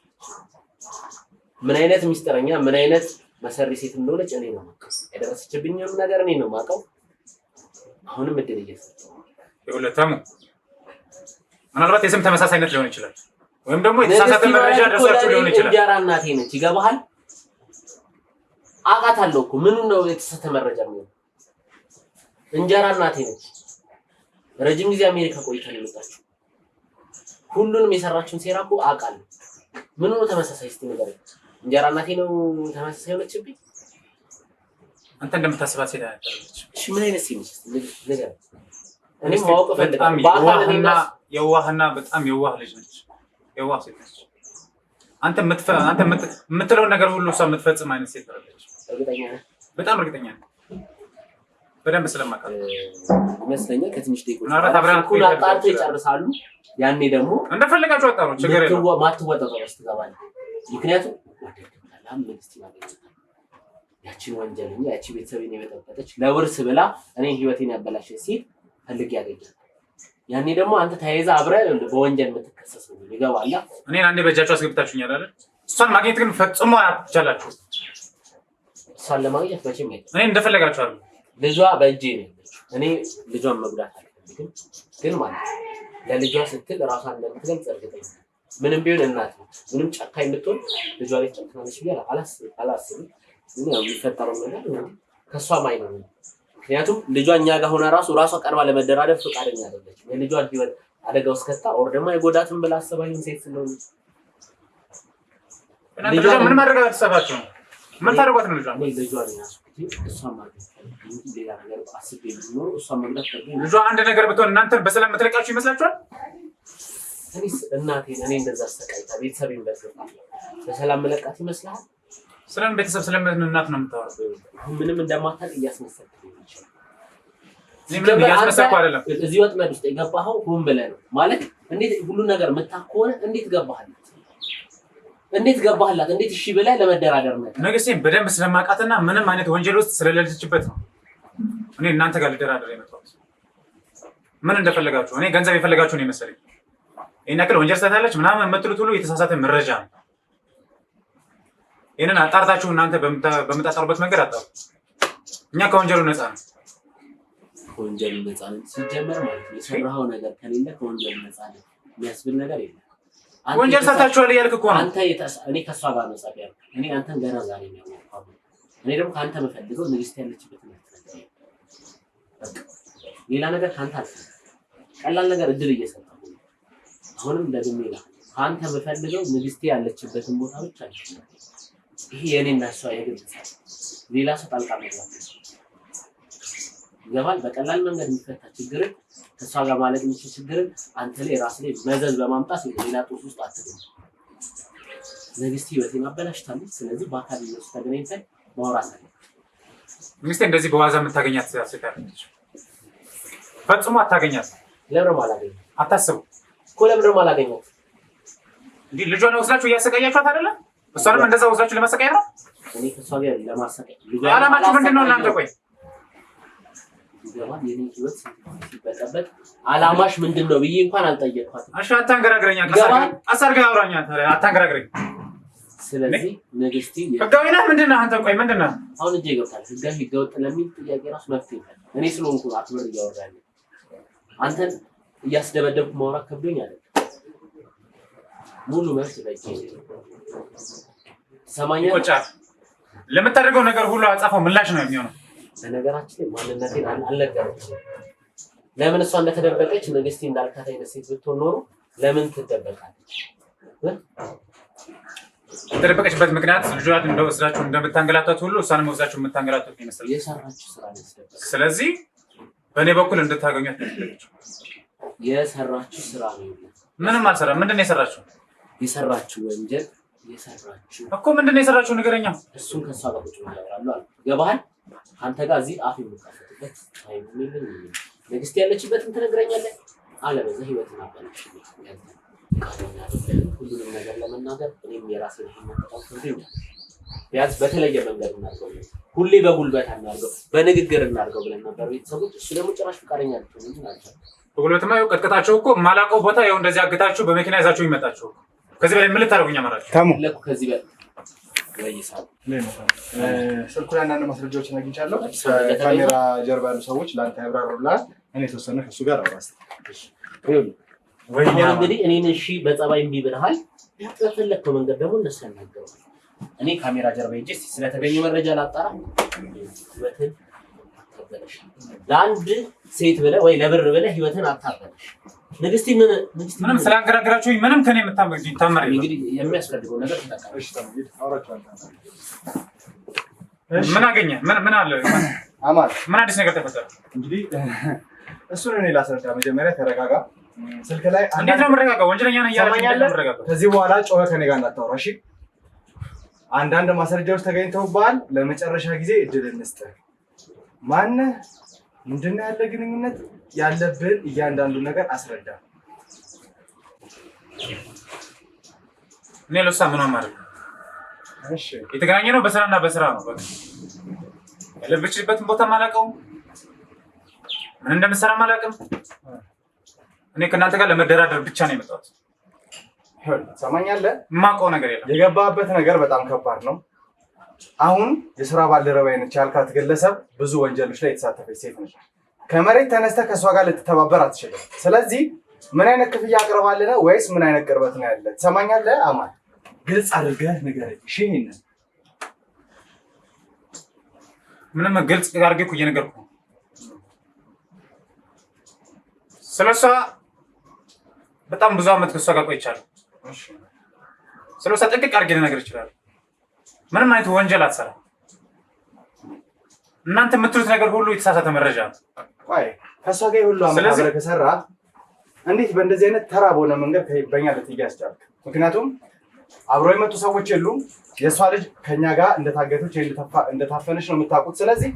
ምን አይነት ሚስጥረኛ ምን አይነት መሰሪ ሴት እንደሆነች እኔ ነው የማውቀው። የደረሰችብኝም ነገር እኔ ነው የማውቀው። አሁንም እድል እየሰጠሁ የሁለቱም ምናልባት የስም ተመሳሳይነት ሊሆን ይችላል፣ ወይም ደግሞ የተሳሳተ መረጃ ደርሷችሁ ሊሆን ይችላል። እንጀራ እናቴ ነች። ይገባሃል? አውቃታለሁ እኮ ምኑን ነው የተሳሳተ መረጃ የሚሆነው? እንጀራ እናቴ ነች። ረጅም ጊዜ አሜሪካ ቆይታ ነው የመጣችው። ሁሉንም የሰራችውን ሴራ እኮ አውቃለሁ። ምኑ ነው ተመሳሳይ? እስቲ ንገረኝ። እንጀራ እናቴ ነው ተመሳሳይ ሆነችብኝ? አንተ እንደምታስባት ሴት አይደለች። እሺ ምን አይነት ሴት ነች? ንገረኝ። እኔ ማወቅ ፈልጋለሁ። የዋህና በጣም የዋህ ልጅ ነች። የዋህ ሴት ነች። አንተ የምትለውን ነገር ሁሉ እሷ የምትፈጽም አይነት ሴት አይደለች። እርግጠኛ ነህ? በጣም እርግጠኛ ነኝ። በደንብ ስለማውቃት ይመስለኛል። ከትንሽ ደቂቃዎች በኋላ አጣርተው ይጨርሳሉ። ያኔ ደግሞ እንደፈለጋችሁ አጣሩ፣ ችግር የለውም። ማትወጣው ውስጥ ትገባለህ። ምክንያቱም መንግስት ያቺን ወንጀለኛ ያቺ ቤተሰቤን የበጠበጠች ለውርስ ብላ እኔን ህይወቴን ያበላሸች ሴት ፈልጌ ያገኛል። ያኔ ደግሞ አንተ ተያይዘህ አብረህ በወንጀል የምትከሰስ ነው። ይገባል? እኔን አንዴ በእጃችሁ አስገብታችሁኛል አይደል? እሷን ማግኘት ግን ፈጽሞ አትቻላችሁ። እሷን ለማግኘት መቼም አይደለም። እኔ እንደፈለጋችሁ አይደል? ልጇ በእጄ ነው ያለችው። እኔ ልጇን መጉዳት አልፈልግም፣ ግን ማለት ለልጇ ስትል ራሷን እንደምትገልጽ እርግጠኛ ነኝ። ምንም ቢሆን እናት ነው። ምንም ጨካኝ ብትሆን ልጇ ላይ ጨክናለች ብዬ አላስብም። ያው የሚፈጠረው ነገር ከሷ ማይ ነው። ምክንያቱም ልጇ እኛ ጋር ሆና ራሷ ቀርባ ለመደራደር ፈቃደኛ አይደለችም። የልጇን ህይወት አደጋ ውስጥ ከታ ኦር ደግሞ አይጎዳትም ብላ አሰባኝ ሴት ስለሆነ ልጇ ምን ማድረግ አትሰባችሁ ነው? ምን ታደርጓት ነው? ልጇን እሷ ማለት ሌላ ነገር አስቤ ነው። እሷ መግደል ልጇ አንድ ነገር ብትሆን እናንተ በሰላም መተለቃችሁ ይመስላችኋል? እኔስ እናቴን እኔ እንደዛ አስተቃይታ ቤተሰቤን በሰላም መለቃት ይመስላል? ስለምን ቤተሰብ ስለምን እናት ነው የምታወራው? ምንም እንደማታውቅ እያስመሰልክ ነው። እዚህ ወጥመድ ውስጥ የገባኸው ሆን ብለህ ነው ማለት። እንዴት ሁሉን ነገር የምታከሆነ እንዴት ገባህላት? እንዴት እሺ ብለህ ለመደራደር ነው? ንግስቴን በደንብ ስለማውቃትና ምንም አይነት ወንጀል ውስጥ ስለሌለችበት ነው እኔ እናንተ ጋር ልደራደር የመጣሁት። ምን እንደፈለጋችሁ እኔ ገንዘብ የፈለጋችሁ ነው የመሰለኝ። ይሄን ያክል ወንጀል ሰርታለች ምናምን የምትሉት ሁሉ የተሳሳተ መረጃ ነው። ይሄንን አጣርታችሁ እናንተ በምታጣሩበት መንገድ አጣሩ። እኛ ከወንጀሉ ነፃ ነው። ከወንጀሉ ነፃ ነው ሲጀመር ማለት ነው። የሰራኸው ነገር ከሌለ ከወንጀሉ ነፃ ነው የሚያስብል ነገር የለም። ወንጀል ሰርታችኋል እያልክ እኮ ነው። እኔ ከሷ ጋር ነው ጻፍ ያልኩት። እኔ አንተን ገና ዛሬ ነው ያወቅኩት። እኔ ደግሞ ከአንተ የምፈልገው ንግስት ያለችበት ነው። ሌላ ነገር ካንተ አልፈልግም። ቀላል ነገር እድል እየሰጠሁ ነው። አሁንም ደግሜ ካንተ የምፈልገው ንግስቴ ያለችበትን ቦታ ብቻ ነው። ይሄ የኔና እሷ የግል ሌላ ሰው ጣልቃ መግባት ይገባል። በቀላል መንገድ የሚፈታ ችግርን ከሷ ጋር ማለት የሚችል ችግርን አንተ ላይ ራስ ላይ መዘዝ በማምጣት ሌላ ጦስ ውስጥ አትገባ። ንግስቴ ህይወቴን አበላሽታለች። ስለዚህ በአካል ነው ተገናኝተን ማውራት አለ። ንግስቴ እንደዚህ በዋዛ የምታገኛት ሴት አይደለች። ፈጽሞ አታገኛት። ለምን አላገኘት? አታስቡ እኮ ለምን አላገኘት? እንዴ ልጇን ወስዳችሁ እያሰቃያችኋት አይደለ? እሷንም እንደዛ ወስዳችሁ ለማሰቃየት ነው። እኔ ከሷ ጋር ለማሰቃየት ዓላማችሁ ምንድነው እናንተ? ቆይ ይገባል። የኔ ህይወት ሲበጠበጥ ዓላማሽ ምንድነው ብዬ እንኳን አልጠየቅኳትም። እሺ አታንገራግረኛ። አሳርጋ አውራኛ። አታንገራግረኝ። ስለዚህ ንግስቲ ህጋዊ ነህ ምንድነው አንተ? ቆይ ምንድነው አሁን እጄ ገብታል። ህጋዊ ህገወጥ ለሚል ጥያቄ ራሱ መፍትሄ ይፈልጋል። እኔ ስለሆንኩ አትበር እያወራኝ አንተን እያስደበደብኩ ማውራት ከብዶኝ አይደል? ሙሉ መፍት በቂ ሰማኛ ቆጫ ለምታደርገው ነገር ሁሉ አጻፈው ምላሽ ነው የሚሆነው። በነገራችን ላይ ማንነቴን አልነገረችም። ለምን እሷ እንደተደበቀች ንግስቲ እንዳልካት አይነት ሴት ብትሆን ኖሮ ለምን ትደበቃለች? የተደበቀችበት ምክንያት ልጇን እንደወስዳችሁ እንደምታንገላታት ሁሉ እሷንም ወስዳችሁ የምታንገላታት ይመስላል። የሰራችሁ ስራ ነው። ስለዚህ በእኔ በኩል እንድታገኙት ነው። የሰራችሁ ስራ ነው። ምንም አልሰራም። ምንድን ነው የሰራችሁ? የሰራችሁ ወንጀል የሰራችሁ እኮ ምንድን ነው የሰራችሁ? ንገረኛ። እሱን ከሷ ጋር ቁጭ ብለው ያወራሉ አለ። ገባሃል? አንተ ጋር እዚህ አፍ የምትከፍትበት ታይም ምን ንግስት ያለችበትን ትነግረኛለህ። አለበዛ ህይወትን አባለች ሁሉንም ነገር ለመናገር እኔም የራሴን ህይወት ቢያንስ በተለየ መንገድ እናድርገው፣ ሁሌ በጉልበት እናድርገው፣ በንግግር እናድርገው ብለን ነበር ቤተሰቦች። እሱ ደግሞ ጭራሽ ፈቃደኛ ናቸው። በጉልበትማ ይኸው ቀጥቅጣችሁ እኮ ማላውቀው ቦታ ይኸው እንደዚህ አግታችሁ በመኪና ይዛችሁ ይመጣችሁ። ከዚህ በላይ ምን ልታደርጉኝ አማራችሁ? ለኩ ከዚህ በላይ ወይሳው ስልኩ ላይ አንዳንድ ማስረጃዎችን አግኝቻለሁ። ከካሜራ ጀርባ ያሉ ሰዎች ለአንተ ያብራሩልሃል። እኔ የተወሰነ ከእሱ ጋር አውራስ አሁን እንግዲህ እኔን እሺ በጸባይ እምቢ ብለሃል። በፈለግከው መንገድ ደግሞ እነሱ ያናገሩ። እኔ ካሜራ ጀርባ ሄጄ ስለተገኘ መረጃ ላጣራ። ህይወትን አታበለሽ። ለአንድ ሴት ብለህ ወይ ለብር ብለህ ህይወትን አታበለሽ። ንግስቲ ምንም ስላንገራግራችሁኝ ምንም ከኔ የምታመር እንግዲህ የሚያስፈልገው ነገር ተጠቃሚ። እሺ ተመልካቾች አውራችኋለሁ። ምን አገኘ? ምን አለ? አማን ምን አዲስ ነገር ተፈጠረ? እንግዲህ እሱን እኔ ላስረዳ። መጀመሪያ ተረጋጋ። ስልክ ላይ እንዴት ነው የምረጋጋው? ወንጀለኛ ነኝ ያለኝ። ከዚህ በኋላ ጮኸ ከኔ ጋር እንዳታወራ እሺ? አንዳንድ ማስረጃዎች ተገኝተውብሃል። ለመጨረሻ ጊዜ እድል እንስጥህ። ማነህ? ምንድነው ያለ ግንኙነት? ያለብን እያንዳንዱ ነገር አስረዳ። እኔ ለሷ ምንም ማለት ነው። እሺ የተገናኘ ነው በስራና በስራ ነው። በቃ ያለብችበትን ቦታ ማላውቀው ምን እንደምሰራ ማላውቅም። እኔ ከእናንተ ጋር ለመደራደር ብቻ ነው የመጣሁት። ሰማኛለህ? የማውቀው ነገር የለም። የገባበት ነገር በጣም ከባድ ነው። አሁን የስራ ባልደረባዬ ነች ያልካት ግለሰብ ብዙ ወንጀሎች ላይ የተሳተፈች ሴት ነች። ከመሬት ተነስተህ ከእሷ ጋር ልትተባበር አትችልም። ስለዚህ ምን አይነት ክፍያ አቅርባልህ ነው ወይስ ምን አይነት ቅርበት ነው ያለ? ትሰማኛለህ? አማን ግልጽ አድርገህ ንገረኝ። እሺ ይሄንን ምንም ግልጽ አድርጌ እኮ እየነገርኩህ ነው። ስለሷ በጣም ብዙ አመት ከሷ ጋር ቆይቻለሁ። ስለሷ ጥንቅቅ አድርጌ ልነግርህ እችላለሁ። ምንም አይነት ወንጀል አትሰራም። እናንተ የምትሉት ነገር ሁሉ የተሳሳተ መረጃ ነው። ቆይ ከሷ ጋር ሁሉ አመት አብረህ ከሰራ እንዴት በእንደዚህ አይነት ተራ በሆነ መንገድ በእኛ ልትያዝ ቻልክ? ምክንያቱም አብሮ የመጡ ሰዎች የሉም። የእሷ ልጅ ከኛ ጋር እንደታገተች እንደታፈነች ነው የምታውቁት። ስለዚህ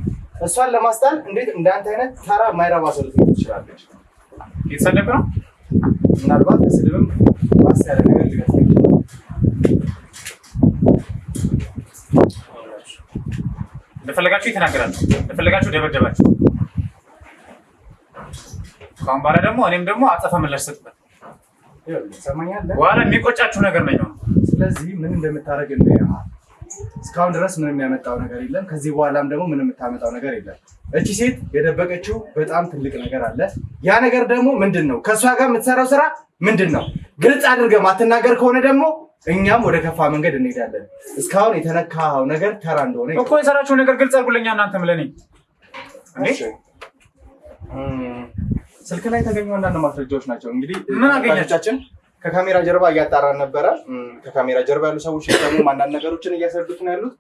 እሷን ለማስጣል እንዴት እንዳንተ አይነት ተራ ማይረባ ሰው ልትሆን ትችላለች? የተሰደበ ነው። ምናልባት ከስድብም ባስ ያለ ነገር ሊገጥም ይችላል። እንደፈለጋችሁ ይተናገራችሁ፣ እንደፈለጋችሁ ደበደባችሁ። ከአሁን በኋላ ደግሞ እኔም ደግሞ አጸፋ ምላሽ ሰጥበት። በኋላ የሚቆጫችሁ ነገር ነው። ስለዚህ ምን እንደምታደርግ እንደያ እስካሁን ድረስ ምንም የሚያመጣው ነገር የለም። ከዚህ በኋላም ደግሞ ምንም የምታመጣው ነገር የለም። እቺ ሴት የደበቀችው በጣም ትልቅ ነገር አለ። ያ ነገር ደግሞ ምንድን ነው? ከእሷ ጋር የምትሰራው ስራ ምንድን ነው? ግልጽ አድርገህ ማትናገር ከሆነ ደግሞ እኛም ወደ ከፋ መንገድ እንሄዳለን። እስካሁን የተነካው ነገር ተራ እንደሆነ እኮ የሰራችሁ ነገር ግልጽ አድርጉልኛ። እናንተም ለኔ ስልክ ላይ የተገኙ አንዳንድ ማስረጃዎች ናቸው። እንግዲህ ምን አገኛቻችን? ከካሜራ ጀርባ እያጣራን ነበረ። ከካሜራ ጀርባ ያሉ ሰዎች ደግሞ አንዳንድ ነገሮችን እያስረዱት ነው ያሉት።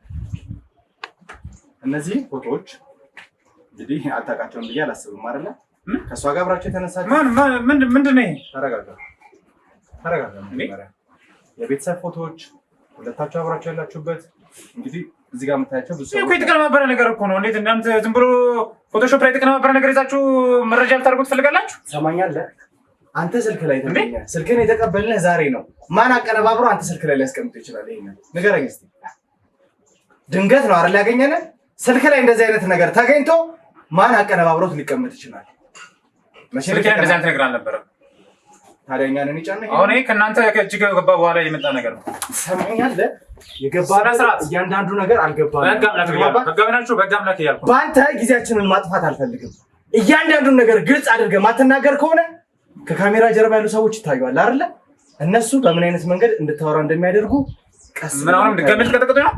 እነዚህ ፎቶዎች እንግዲህ አታውቃቸውም ብዬ አላስብም አይደለ? ከእሷ ጋር አብራችሁ የተነሳችሁ ምንድን ነው ይሄ? ተረጋጋ። የቤተሰብ ፎቶዎች ሁለታችሁ አብራችሁ ያላችሁበት እንግዲህ እዚህ ጋር የምታያቸው ብዙ እኮ የተቀነባበረ ነገር እኮ ነው። እንዴት እናንተ ዝም ብሎ ፎቶሾፕ ላይ የተቀነባበረ ነገር ይዛችሁ መረጃ ልታደርጉ ትፈልጋላችሁ? ሰማኛለህ? አንተ ስልክ ላይ ተገኘ። ስልክን የተቀበልነህ ዛሬ ነው። ማን አቀነባብሮ አንተ ስልክ ላይ ሊያስቀምጡ ይችላል? ይሄን ንገረኝ እስኪ። ድንገት ነው አይደል ያገኘነህ? ስልክ ላይ እንደዚህ አይነት ነገር ተገኝቶ ማን አቀነባብሮት ሊቀመጥ ይችላል? ስልክ ላይ እንደዚህ አይነት ነገር አልነበረም። ታዲያ እኛን እንጫነህ? አሁን ይሄ ከእናንተ እጅግ ገባ በኋላ የመጣ ነገር ነው። ሰማኛለህ? የገባ እያንዳንዱ ነገር አልገባም። በህግ አምላክ እያልኩ በአንተ ጊዜያችንን ማጥፋት አልፈልግም። እያንዳንዱን ነገር ግልጽ አድርገህ ማትናገር ከሆነ ከካሜራ ጀርባ ያሉ ሰዎች ይታዩዋል አይደለ? እነሱ በምን አይነት መንገድ እንድታወራ እንደሚያደርጉ ቀስ ምን አሁንም ድጋሜ ልትቀጠቅጡ ነው?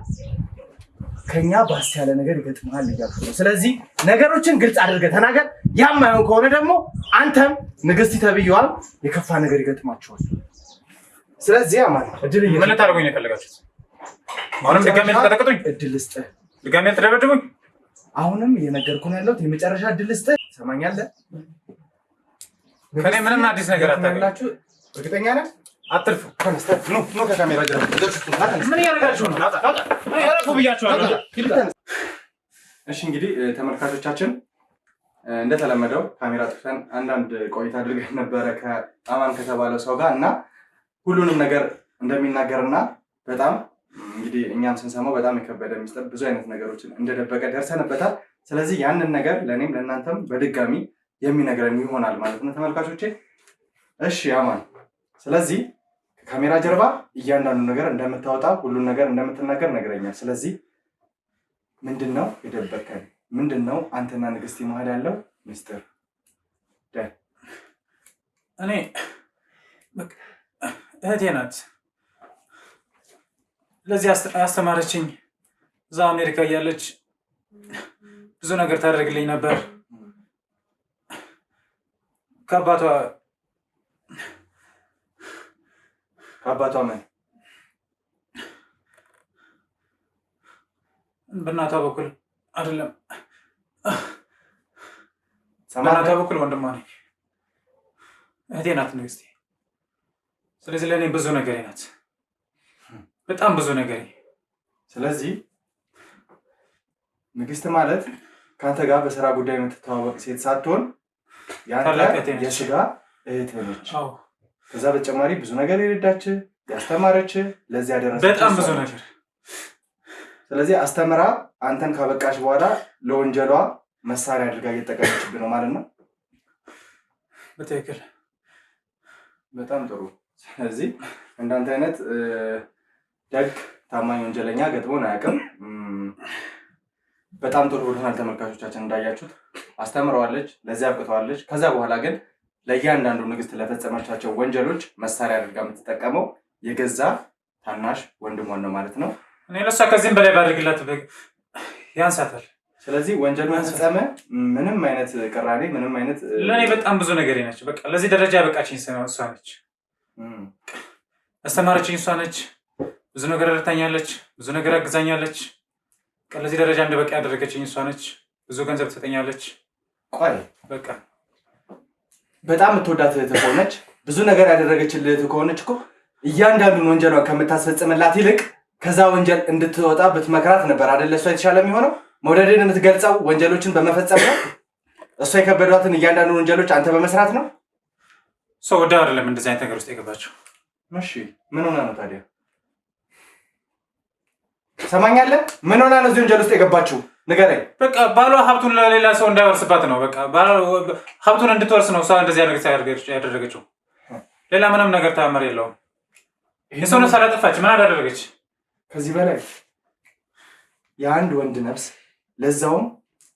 ከኛ ባስ ያለ ነገር ይገጥማል እያልኩ ነው። ስለዚህ ነገሮችን ግልጽ አድርገህ ተናገር። ያም አይሆን ከሆነ ደግሞ አንተም ንግስት ተብዬዋል የከፋ ነገር ይገጥማቸዋል። ስለዚህ አማን እድል ምን ልታደርጉኝ ነው የፈለጋችሁት? አሁንም ድጋሜ ልትቀጠቅጡኝ? እድል ስጥህ። ድጋሜ ልትደበድቡኝ? አሁንም እየነገርኩህ ነው ያለሁት። የመጨረሻ እድል ስጥህ። ሰማኛለህ? ከኔ ምንም አዲስ ነገር አታውቅላችሁ። እርግጠኛ ነህ? አትልፉ። ኑ ከካሜራ ጀርባ ምን እያደረጋችሁ ነው? አረፉ ብያችኋለሁ። እሺ እንግዲህ ተመልካቾቻችን እንደተለመደው ካሜራ ጥፈን አንዳንድ ቆይታ አድርገን ነበረ ከአማን ከተባለው ሰው ጋር እና ሁሉንም ነገር እንደሚናገርና በጣም እንግዲህ እኛም ስንሰማው በጣም የከበደ ሚስጥር ብዙ አይነት ነገሮችን እንደደበቀ ደርሰንበታል። ስለዚህ ያንን ነገር ለእኔም ለእናንተም በድጋሚ የሚነግረን ይሆናል ማለት ነው ተመልካቾቼ። እሺ አማን፣ ስለዚህ ከካሜራ ጀርባ እያንዳንዱ ነገር እንደምታወጣ ሁሉን ነገር እንደምትናገር ነግረኛል። ስለዚህ ምንድን ነው የደበቀን? ምንድን ነው አንተና ንግስቲ መሀል ያለው ሚስጥር? እኔ እህቴ ናት ለዚህ ያስተማረችኝ። እዛ አሜሪካ እያለች ብዙ ነገር ታደርግልኝ ነበር። ከአባቷ ምን በእናቷ በኩል አይደለም፣ በእናቷ በኩል ወንድሟ ነኝ። እህቴ ናት ንግስቴ። ስለዚህ ለእኔ ብዙ ነገሬ ናት፣ በጣም ብዙ ነገሬ። ስለዚህ ንግስት ማለት ከአንተ ጋር በስራ ጉዳይ የምትተዋወቅ ሴት ሳትሆን ያንተ የስጋ እህት ነች። ከዛ በተጨማሪ ብዙ ነገር የረዳች ያስተማረች፣ ለዚህ ያደረሰች በጣም ብዙ ነገር። ስለዚህ አስተምራ አንተን ካበቃሽ በኋላ ለወንጀሏ መሳሪያ አድርጋ እየተጠቀመችብህ ነው ማለት ነው። በትክክል። በጣም ጥሩ። ስለዚህ እንዳንተ አይነት ደግ ታማኝ ወንጀለኛ ገጥሞን አያውቅም። በጣም ጥሩ ሆናል። ተመልካቾቻችን እንዳያችሁት አስተምረዋለች፣ ለዚህ አብቅተዋለች። ከዛ በኋላ ግን ለእያንዳንዱ ንግስት ለፈጸመቻቸው ወንጀሎች መሳሪያ አድርጋ የምትጠቀመው የገዛ ታናሽ ወንድሟን ነው ማለት ነው። እኔ ለሷ ከዚህም በላይ ባደርግላት ያንሳታል። ስለዚህ ወንጀል መፈጸመ ምንም አይነት ቅራኔ፣ ምንም አይነት ለእኔ በጣም ብዙ ነገር ነች። በቃ ለዚህ ደረጃ ያበቃችኝ እሷ ነች። አስተማረችኝ እሷ ነች። ብዙ ነገር ረድታኛለች፣ ብዙ ነገር አግዛኛለች። ለዚህ ደረጃ እንደበቃ ያደረገችኝ እሷ ነች። ብዙ ገንዘብ ትሰጠኛለች። ቆይ በቃ በጣም የምትወዳት እህት ከሆነች ብዙ ነገር ያደረገችልህ እህት ከሆነች እኮ እያንዳንዱን ወንጀሏን ከምታስፈጽምላት ይልቅ ከዛ ወንጀል እንድትወጣ ብትመክራት ነበር አይደለ? እሷ የተሻለ የሚሆነው መውደድን የምትገልጸው ወንጀሎችን በመፈጸም ነው? እሷ የከበዷትን እያንዳንዱ ወንጀሎች አንተ በመስራት ነው? ሰው ወደ አይደለም እንደዚህ አይነት ነገር ውስጥ የገባቸው። እሺ ምን ሆና ነው ታዲያ? ሰማኛለህ? ምን ሆና ነው እዚህ ወንጀል ውስጥ የገባችው? ንገረኝ። በቃ ባሏ ሀብቱን ለሌላ ሰው እንዳይወርስባት ነው። በቃ ሀብቱን እንድትወርስ ነው እሷ እንደዚህ ያደረገችው። ሌላ ምንም ነገር ተአምር የለውም። የሰው ነፍስ አላጠፋች። ምን አላደረገች? ከዚህ በላይ የአንድ ወንድ ነፍስ ለዛውም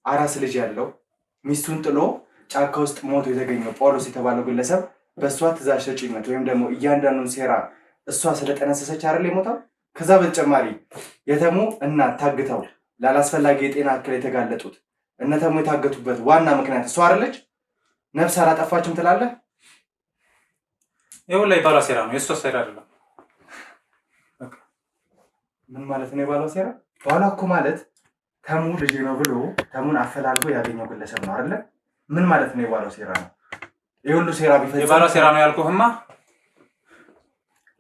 አራስ ልጅ ያለው ሚስቱን ጥሎ ጫካ ውስጥ ሞቶ የተገኘው ጳውሎስ የተባለው ግለሰብ በእሷ ትእዛዝ ሰጪነት ወይም ደግሞ እያንዳንዱን ሴራ እሷ ስለጠነሰሰች አይደል የሞተው? ከዛ በተጨማሪ የተሙ እናት ታግተው ላላስፈላጊ የጤና እክል የተጋለጡት እነተሙ የታገቱበት ዋና ምክንያት እሷ አይደለች? ነፍስ አላጠፋችም ትላለህ? ይኸው ላይ ባሏ ሴራ ነው፣ የእሷ ሴራ አይደለም። ምን ማለት ነው የባሏ ሴራ? ባሏ እኮ ማለት ተሙ ልጅ ነው ብሎ ተሙን አፈላልጎ ያገኘው ግለሰብ ነው አይደለ? ምን ማለት ነው የባሏ ሴራ ነው? ይሄ ሁሉ ሴራ ቢፈጽም የባሏ ሴራ ነው ያልኩህማ።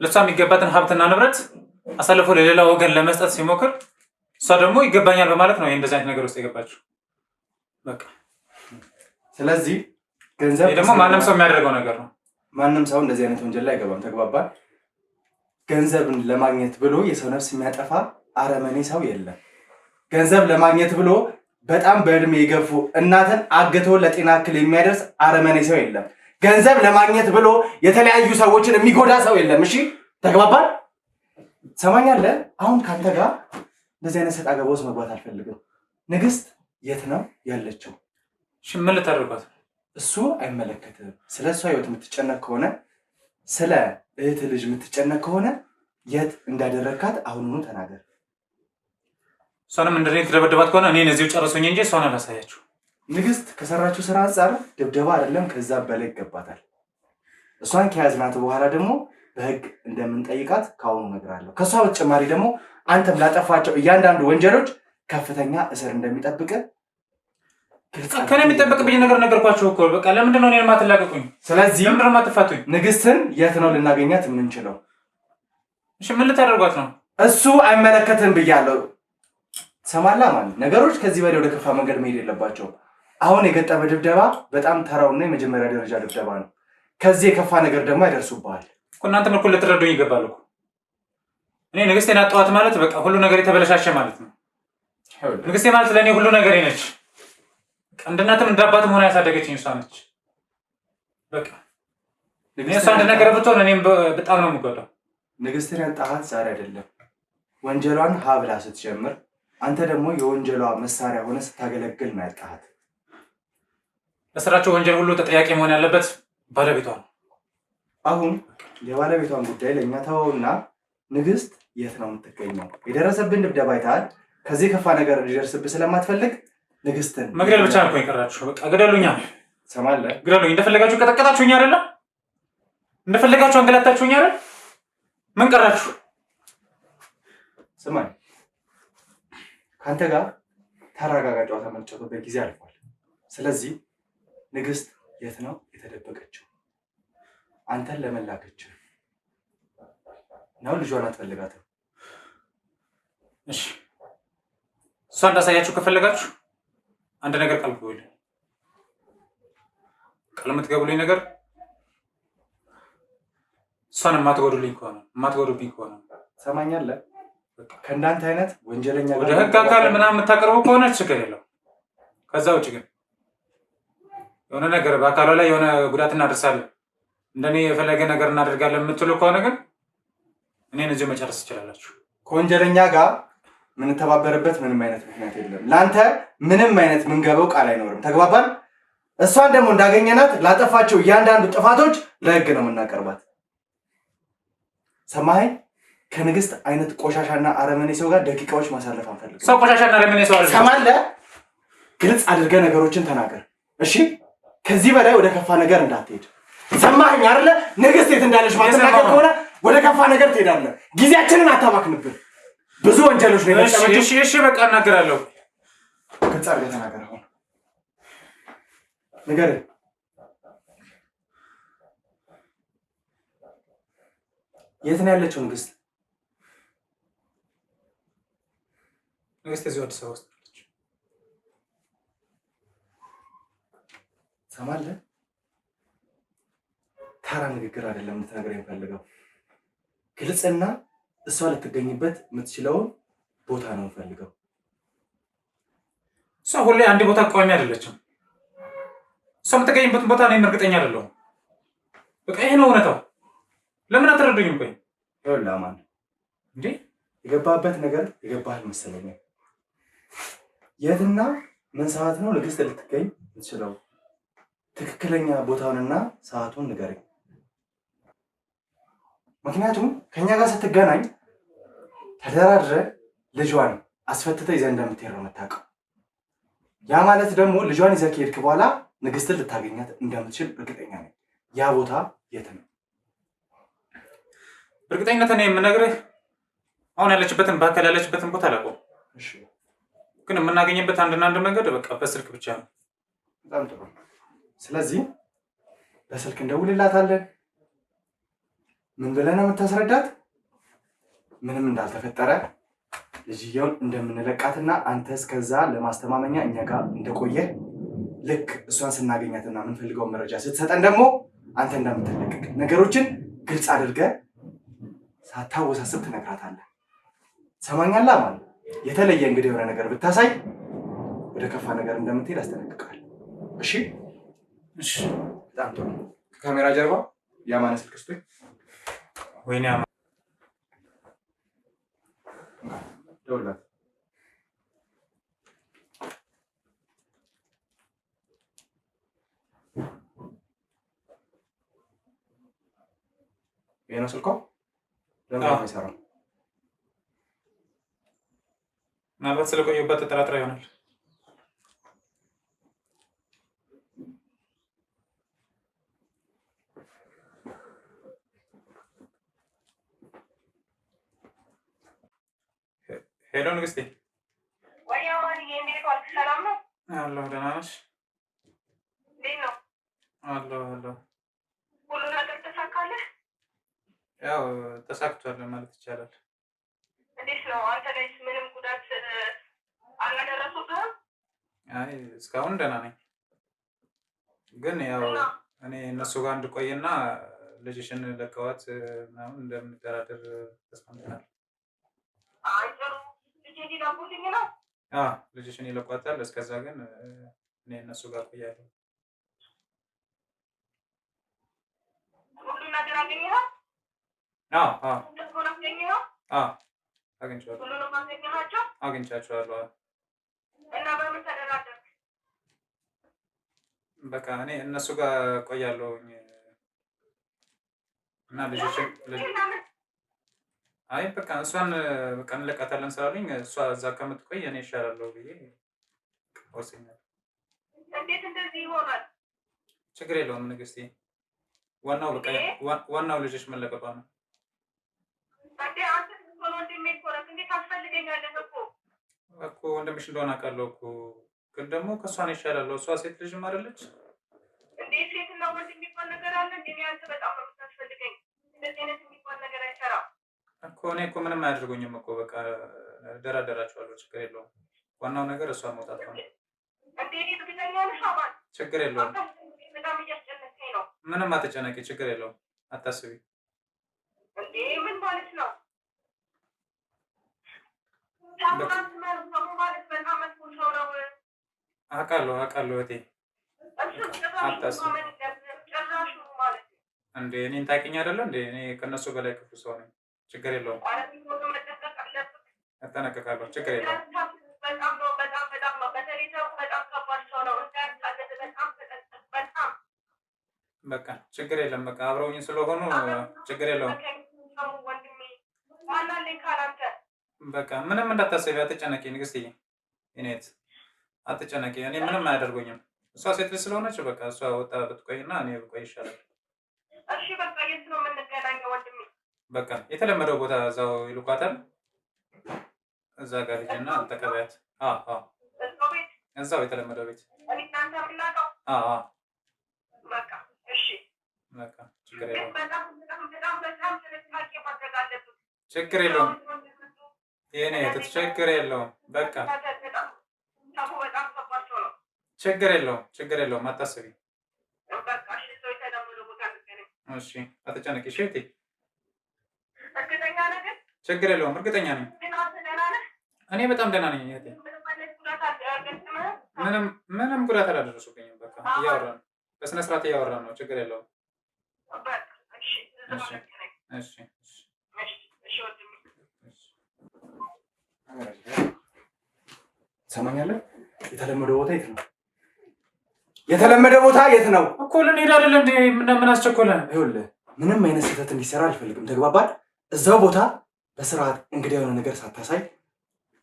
ለሷ የሚገባትን ሀብትና ንብረት አሳልፎ ለሌላ ወገን ለመስጠት ሲሞክር እሷ ደግሞ ይገባኛል በማለት ነው እንደዚህ አይነት ነገር ውስጥ የገባችው። በቃ ስለዚህ ገንዘብ ደግሞ ማንም ሰው የሚያደርገው ነገር ነው። ማንም ሰው እንደዚህ አይነት ወንጀል ላይ አይገባም። ተግባባል? ገንዘብን ለማግኘት ብሎ የሰው ነፍስ የሚያጠፋ አረመኔ ሰው የለም። ገንዘብ ለማግኘት ብሎ በጣም በእድሜ የገፉ እናትን አግቶ ለጤና እክል የሚያደርስ አረመኔ ሰው የለም። ገንዘብ ለማግኘት ብሎ የተለያዩ ሰዎችን የሚጎዳ ሰው የለም። እሺ ተግባባል? ሰማኛለህ? አሁን ካንተ ጋር እንደዚህ አይነት ሰጣ ገባ ውስጥ መግባት አልፈልግም። ንግስት የት ነው ያለችው? እሺ ምን ልታደርጓት? እሱ አይመለከትም። ስለ እሷ ህይወት የምትጨነቅ ከሆነ ስለ እህት ልጅ የምትጨነቅ ከሆነ የት እንዳደረግካት አሁኑኑ ተናገር። እሷንም እንደኔ ትደበደባት ከሆነ እኔን እዚሁ ጨርሱኝ እንጂ እሷን አላሳያችሁ። ንግስት ከሰራችው ስራ አንጻር ድብደባ አይደለም ከዛ በላይ ይገባታል። እሷን ከያዝናት በኋላ ደግሞ በህግ እንደምንጠይቃት ከአሁኑ እነግራለሁ። ከእሷ በተጨማሪ ደግሞ አንተም ላጠፋቸው እያንዳንዱ ወንጀሎች ከፍተኛ እስር እንደሚጠብቅ ከኔ የሚጠበቅብኝ ነገር ነገርኳችሁ እኮ። በቃ ለምንድን ነው እኔን ማትላቀቁኝ? ስለዚህ ለምንድን ነው ማትፋቱኝ? ንግስትን የት ነው ልናገኛት የምንችለው? እሺ ምን ልታደርጓት ነው? እሱ አይመለከትም ብያለሁ። ሰማላ ማለት ነገሮች ከዚህ በላይ ወደ ከፋ መንገድ መሄድ የለባቸው። አሁን የገጠመ ድብደባ በጣም ተራውና የመጀመሪያ ደረጃ ድብደባ ነው። ከዚህ የከፋ ነገር ደግሞ አይደርሱብሃል እኮ። እናንተም እኮ ልትረዱኝ ይገባል እኮ። እኔ ንግስቴን አጣኋት ማለት በቃ ሁሉ ነገር የተበለሻሸ ማለት ነው። ንግስቴ ማለት ለእኔ ሁሉ ነገር ነች። እንደ እናትም እንደ አባትም ሆና ያሳደገችኝ እሷ ነች። በቃ እሷ አንድ ነገር ብትሆን እኔም በጣም ነው የምጎዳው። ንግስትን ያጣሃት ዛሬ አይደለም። ወንጀሏን ሀ ብላ ስትጀምር አንተ ደግሞ የወንጀሏ መሳሪያ ሆነ ስታገለግል ነው ያጣሃት። ለስራቸው ወንጀል ሁሉ ተጠያቂ መሆን ያለበት ባለቤቷ ነው። አሁን የባለቤቷን ጉዳይ ለእኛ ተወውና ንግስት የት ነው የምትገኘው? የደረሰብን ድብደባ አይተሃል። ከዚህ ከፋ ነገር እንዲደርስብህ ስለማትፈልግ ንግስትን መግደል ብቻ ነው የቀራችሁ። በቃ ግደሉኛ። ሰማለህ? ግደሉኝ። እንደፈለጋችሁ ቀጠቀጣችሁኝ አይደለ? እንደፈለጋችሁ አንገላታችሁኝ አይደል? ምን ቀራችሁ? ስማኝ፣ ከአንተ ጋር ተረጋጋ። ጨዋታ መጫወትበት ጊዜ አልፏል። ስለዚህ ንግስት የት ነው የተደበቀችው? አንተን ለመላከችው ነው። ልጇን አትፈልጋትም? እሺ እሷ እንዳሳያችሁ ከፈለጋችሁ አንድ ነገር ቃል ግቡልኝ። ቃል የምትገቡልኝ ነገር እሷን የማትጎዱልኝ ከሆነ የማትጎዱብኝ ከሆነ ሰማኛለህ? ከእንዳንተ አይነት ወንጀለኛ ወደ ህግ አካል ምናምን የምታቀርቡ ከሆነ ችግር የለው። ከዛ ውጭ ግን የሆነ ነገር በአካሏ ላይ የሆነ ጉዳት እናደርሳለን፣ እንደኔ የፈለገ ነገር እናደርጋለን የምትሉ ከሆነ ግን እኔን እዚሁ መጨረስ ትችላላችሁ። ከወንጀለኛ ጋር ምንተባበርበት ምንም አይነት ምክንያት የለም። ለአንተ ምንም አይነት ምንገበው ቃል አይኖርም። ተግባባን? እሷን ደግሞ እንዳገኘናት ላጠፋቸው እያንዳንዱ ጥፋቶች ለህግ ነው የምናቀርባት። ሰማኸኝ? ከንግስት አይነት ቆሻሻና አረመኔ ሰው ጋር ደቂቃዎች ማሳለፍ አንፈልግም። ሰው ቆሻሻና አረመኔ ሰው አለ። ሰማለህ? ግልጽ አድርገህ ነገሮችን ተናገር እሺ? ከዚህ በላይ ወደ ከፋ ነገር እንዳትሄድ። ሰማኸኝ አይደለ? ንግስት የት እንዳለች ማትናገር ከሆነ ወደ ከፋ ነገር ትሄዳለህ። ጊዜያችንን አታባክንብን። ብዙ ወንጀሎች ነው የፈጸመችው። እሺ በቃ እናገራለሁ። ግልጽ አድርገህ ተናገር። አሁን ንገረኝ። የት ነው ያለችው ንግስት? ንግስት እዚሁ አዲስ አበባ ውስጥ ነች። ሰማለህ? ተራ ንግግር አይደለም ልትነግረኝ የምፈልገው፣ ግልጽና እሷ ልትገኝበት የምትችለውን ቦታ ነው የምፈልገው። እሷ ሁሌ አንድ ቦታ ቋሚ አይደለችም። እሷ የምትገኝበትን ቦታ እኔም እርግጠኛ አይደለሁም። በቃ ይሄ ነው እውነታው። ለምን አትረዱኝም? ቆይ ይኸውልህ አማን፣ እንዴ የገባበት ነገር የገባህ መሰለኝ። የትና ምን ሰዓት ነው ንግስት ልትገኝ የምትችለው? ትክክለኛ ቦታውንና ሰዓቱን ንገረኝ። ምክንያቱም ከኛ ጋር ስትገናኝ ተደራድረ ልጇን አስፈትተህ ይዘህ እንደምትሄድ ነው የምታውቀው። ያ ማለት ደግሞ ልጇን ይዘህ ከሄድክ በኋላ ንግስትን ልታገኛት እንደምትችል እርግጠኛ ነኝ። ያ ቦታ የት ነው? እርግጠኝነት እኔ የምነግርህ አሁን ያለችበትን በአካል ያለችበትን ቦታ አላውቀውም። እሺ፣ ግን የምናገኝበት አንድና አንድ መንገድ በቃ በስልክ ብቻ ነው። በጣም ጥሩ። ስለዚህ በስልክ እንደውልላታለን። ምን ብለህ ነው የምታስረዳት? ምንም እንዳልተፈጠረ ልጅየውን እንደምንለቃትና አንተ እስከዛ ለማስተማመኛ እኛ ጋር እንደቆየ ልክ እሷን ስናገኛትና የምንፈልገውን መረጃ ስትሰጠን ደግሞ አንተ እንደምትለቀቅ ነገሮችን ግልጽ አድርገህ ሳታወሳስብ ትነግራታለህ። ሰማኛለህ ማለት የተለየ እንግዲህ የሆነ ነገር ብታሳይ ወደ ከፋ ነገር እንደምትሄድ አስጠነቅቃለሁ። እሺ እሺ፣ በጣም ጥሩ። ከካሜራ ጀርባ የአማነ ስልክ ስጡኝ። ወይኔ ደውልላት። ይሄ ነው ስልኳ። ለምን ነው የሚሰራው? ምናልባት ስለቆየሁበት ተጠራጥራ ይሆናል። ሄሎ ንግስቴ። ወይ አማንዬ፣ እንዴት ዋልክ? ሰላም ነው? አለሁ። ደህና ነሽ? እንዴት ነው? አለሁ። ሁሉ ነገር ተሳካለህ? ያው ተሳክቷል ማለት ይቻላል። እንዴት ነው? አንተ ላይስ ምንም ጉዳት አላደረሱብህም? አይ እስካሁን ደህና ነኝ። ግን ያው እኔ እነሱ ጋር እንድቆይና ልጅሽን ለቀዋት ምናምን እንደምንደራደር ተስማምተናል። አይ ጥሩ። ልጄን ሊለቁልኝ ነው? ልጅሽን ይለቋታል። እስከዛ ግን እኔ እነሱ ጋር ቆያለሁ። ሁሉ ነገር አገኘኸው? አገኘኸው? አግኝቼዋለሁ። ሁሉንም አገኘሃቸው? አግኝቻቸዋለሁ። እና በምን ተደራደርክ? በቃ እኔ እነሱ ጋር ቆያለሁኝ እና ልጅሽን አይ በቃ እሷን በቃ እንለቃታለን ስላሉኝ እሷ እዛ ከምትቆይ እኔ ይሻላለሁ ብዬ ወስኛለሁ። እንዴት እንደዚህ ይሆናል? ችግር የለውም ንግስቴ። ዋናው በቃ ዋናው ልጅሽ መለቀቋ ነው። እንዴ አንተ ወንድሜ እኮ ነህ። እንዴት ታስፈልገኛለህ እኮ ወንድምሽ እንደሆነ አውቃለሁ እኮ፣ ግን ደግሞ ከእሷ ነው ይሻላለሁ። እሷ ሴት ልጅም አይደለች እንዴ? ሴትና ወንድ የሚባል ነገር አለ እንዴ? አንተ በጣም ነው የምታስፈልገኝ። እንደዚህ አይነት የሚባል ነገር አይሰራም እኮ። እኔ እኮ ምንም አያደርጉኝም እኮ። በቃ ደራደራቸዋለሁ። ችግር የለውም። ዋናው ነገር እሷ መውጣት ነው። እንዴ እርግጠኛ ነሽ አማን? ችግር የለውም። በጣም እያስጨነቀኝ ነው። ምንም አትጨነቂ። ችግር የለውም። አታስቢ። እንዴ ምን ማለት ነው? ማለት በጣም መጥፎ ሰው ነው። አውቃለሁ እህቴ። እንዴ እኔን ታውቂኝ አይደለ እንዴ? እኔ ከእነሱ በላይ ክፉ ሰው ነኝ። ችግር የለውም። እጠነቀቃለሁ። ችግር የለውም። በቃ ችግር የለም። በቃ አብረውኝ ስለሆኑ ችግር የለውም። በቃ ምንም እንዳታሰቢ፣ አትጨነቂ ንግስትዬ። እኔት አትጨነቂ። እኔ ምንም አያደርጉኝም። እሷ ሴት ልጅ ስለሆነች በቃ እሷ ወጣ ብትቆይና እኔ ብቆይ ይሻላል። እሺ በቃ የት ነው የምንገናኘው ወንድሜ? በቃ የተለመደው ቦታ እዛው ይልኳታል። እዛ ጋር ሂጂና ተቀበያት። እዛው የተለመደው ቤት እናንተ የምናውቀው። በቃ እሺ፣ በቃ ችግር የለውም። በጣም ጥንቃቄ ማድረግ አለብን። ችግር የለውም። የኔ ችግር የለውም። በቃ ችግር የለውም። አታስቢ። እሺ አትጨነቂ። እሺ ችግር የለውም እርግጠኛ ነኝ። እኔ በጣም ደህና ነኝ እህቴ። ምንም ጉዳት አላደረሱብኝም። በቃ እያወራን በስነ ስርዓት እያወራን ነው። ችግር የለውም። እሺ ሰማኛለህ? የተለመደው ቦታ የት ነው? የተለመደ ቦታ የት ነው እኮ? ልንሄድ አይደለ እንዴ? ምን አስቸኮለ? ይኸውልህ ምንም አይነት ስህተት እንዲሰራ አልፈልግም። ተግባባን? እዛው ቦታ በስርዓት እንግዲህ የሆነ ነገር ሳታሳይ።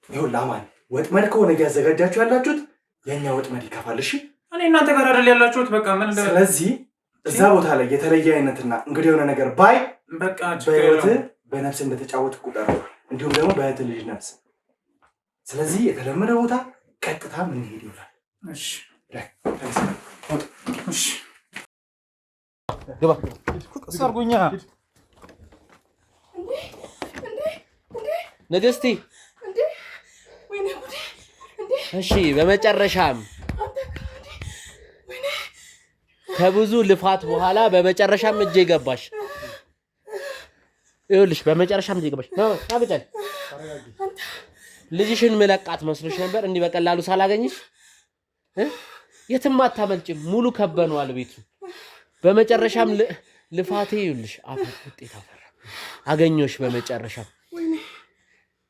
ይኸውልህ አማን፣ ወጥመድ ከሆነ ያዘጋጃችሁ ያላችሁት የእኛ ወጥመድ ይከፋል። እሺ እኔ እናንተ ጋር አይደል ያላችሁት? በቃ ምን ስለዚህ እዛ ቦታ ላይ የተለየ አይነትና እንግዲህ የሆነ ነገር ባይ በቃ በህይወትህ በነፍስ እንደተጫወት ቁጠር፣ እንዲሁም ደግሞ በእህት ልጅ ነፍስ። ስለዚህ የተለመደ ቦታ ቀጥታ ምን ሄድ ይውላል። እሺ እሺ ግባ ሰርጉኛ ንግስቲ። እሺ በመጨረሻም ከብዙ ልፋት በኋላ በመጨረሻም እጄ ገባሽ። ይኸውልሽ በመጨረሻም እጄ ገባሽ። አብጨል ልጅሽን መለቃት መስሎሽ ነበር እንዲህ በቀላሉ ሳላገኝሽ? የትም አታመልጭም። ሙሉ ከበነዋል ቤቱ። በመጨረሻም ልፋቴ ይኸውልሽ ውጤት አፈራ። አገኘሁሽ በመጨረሻም።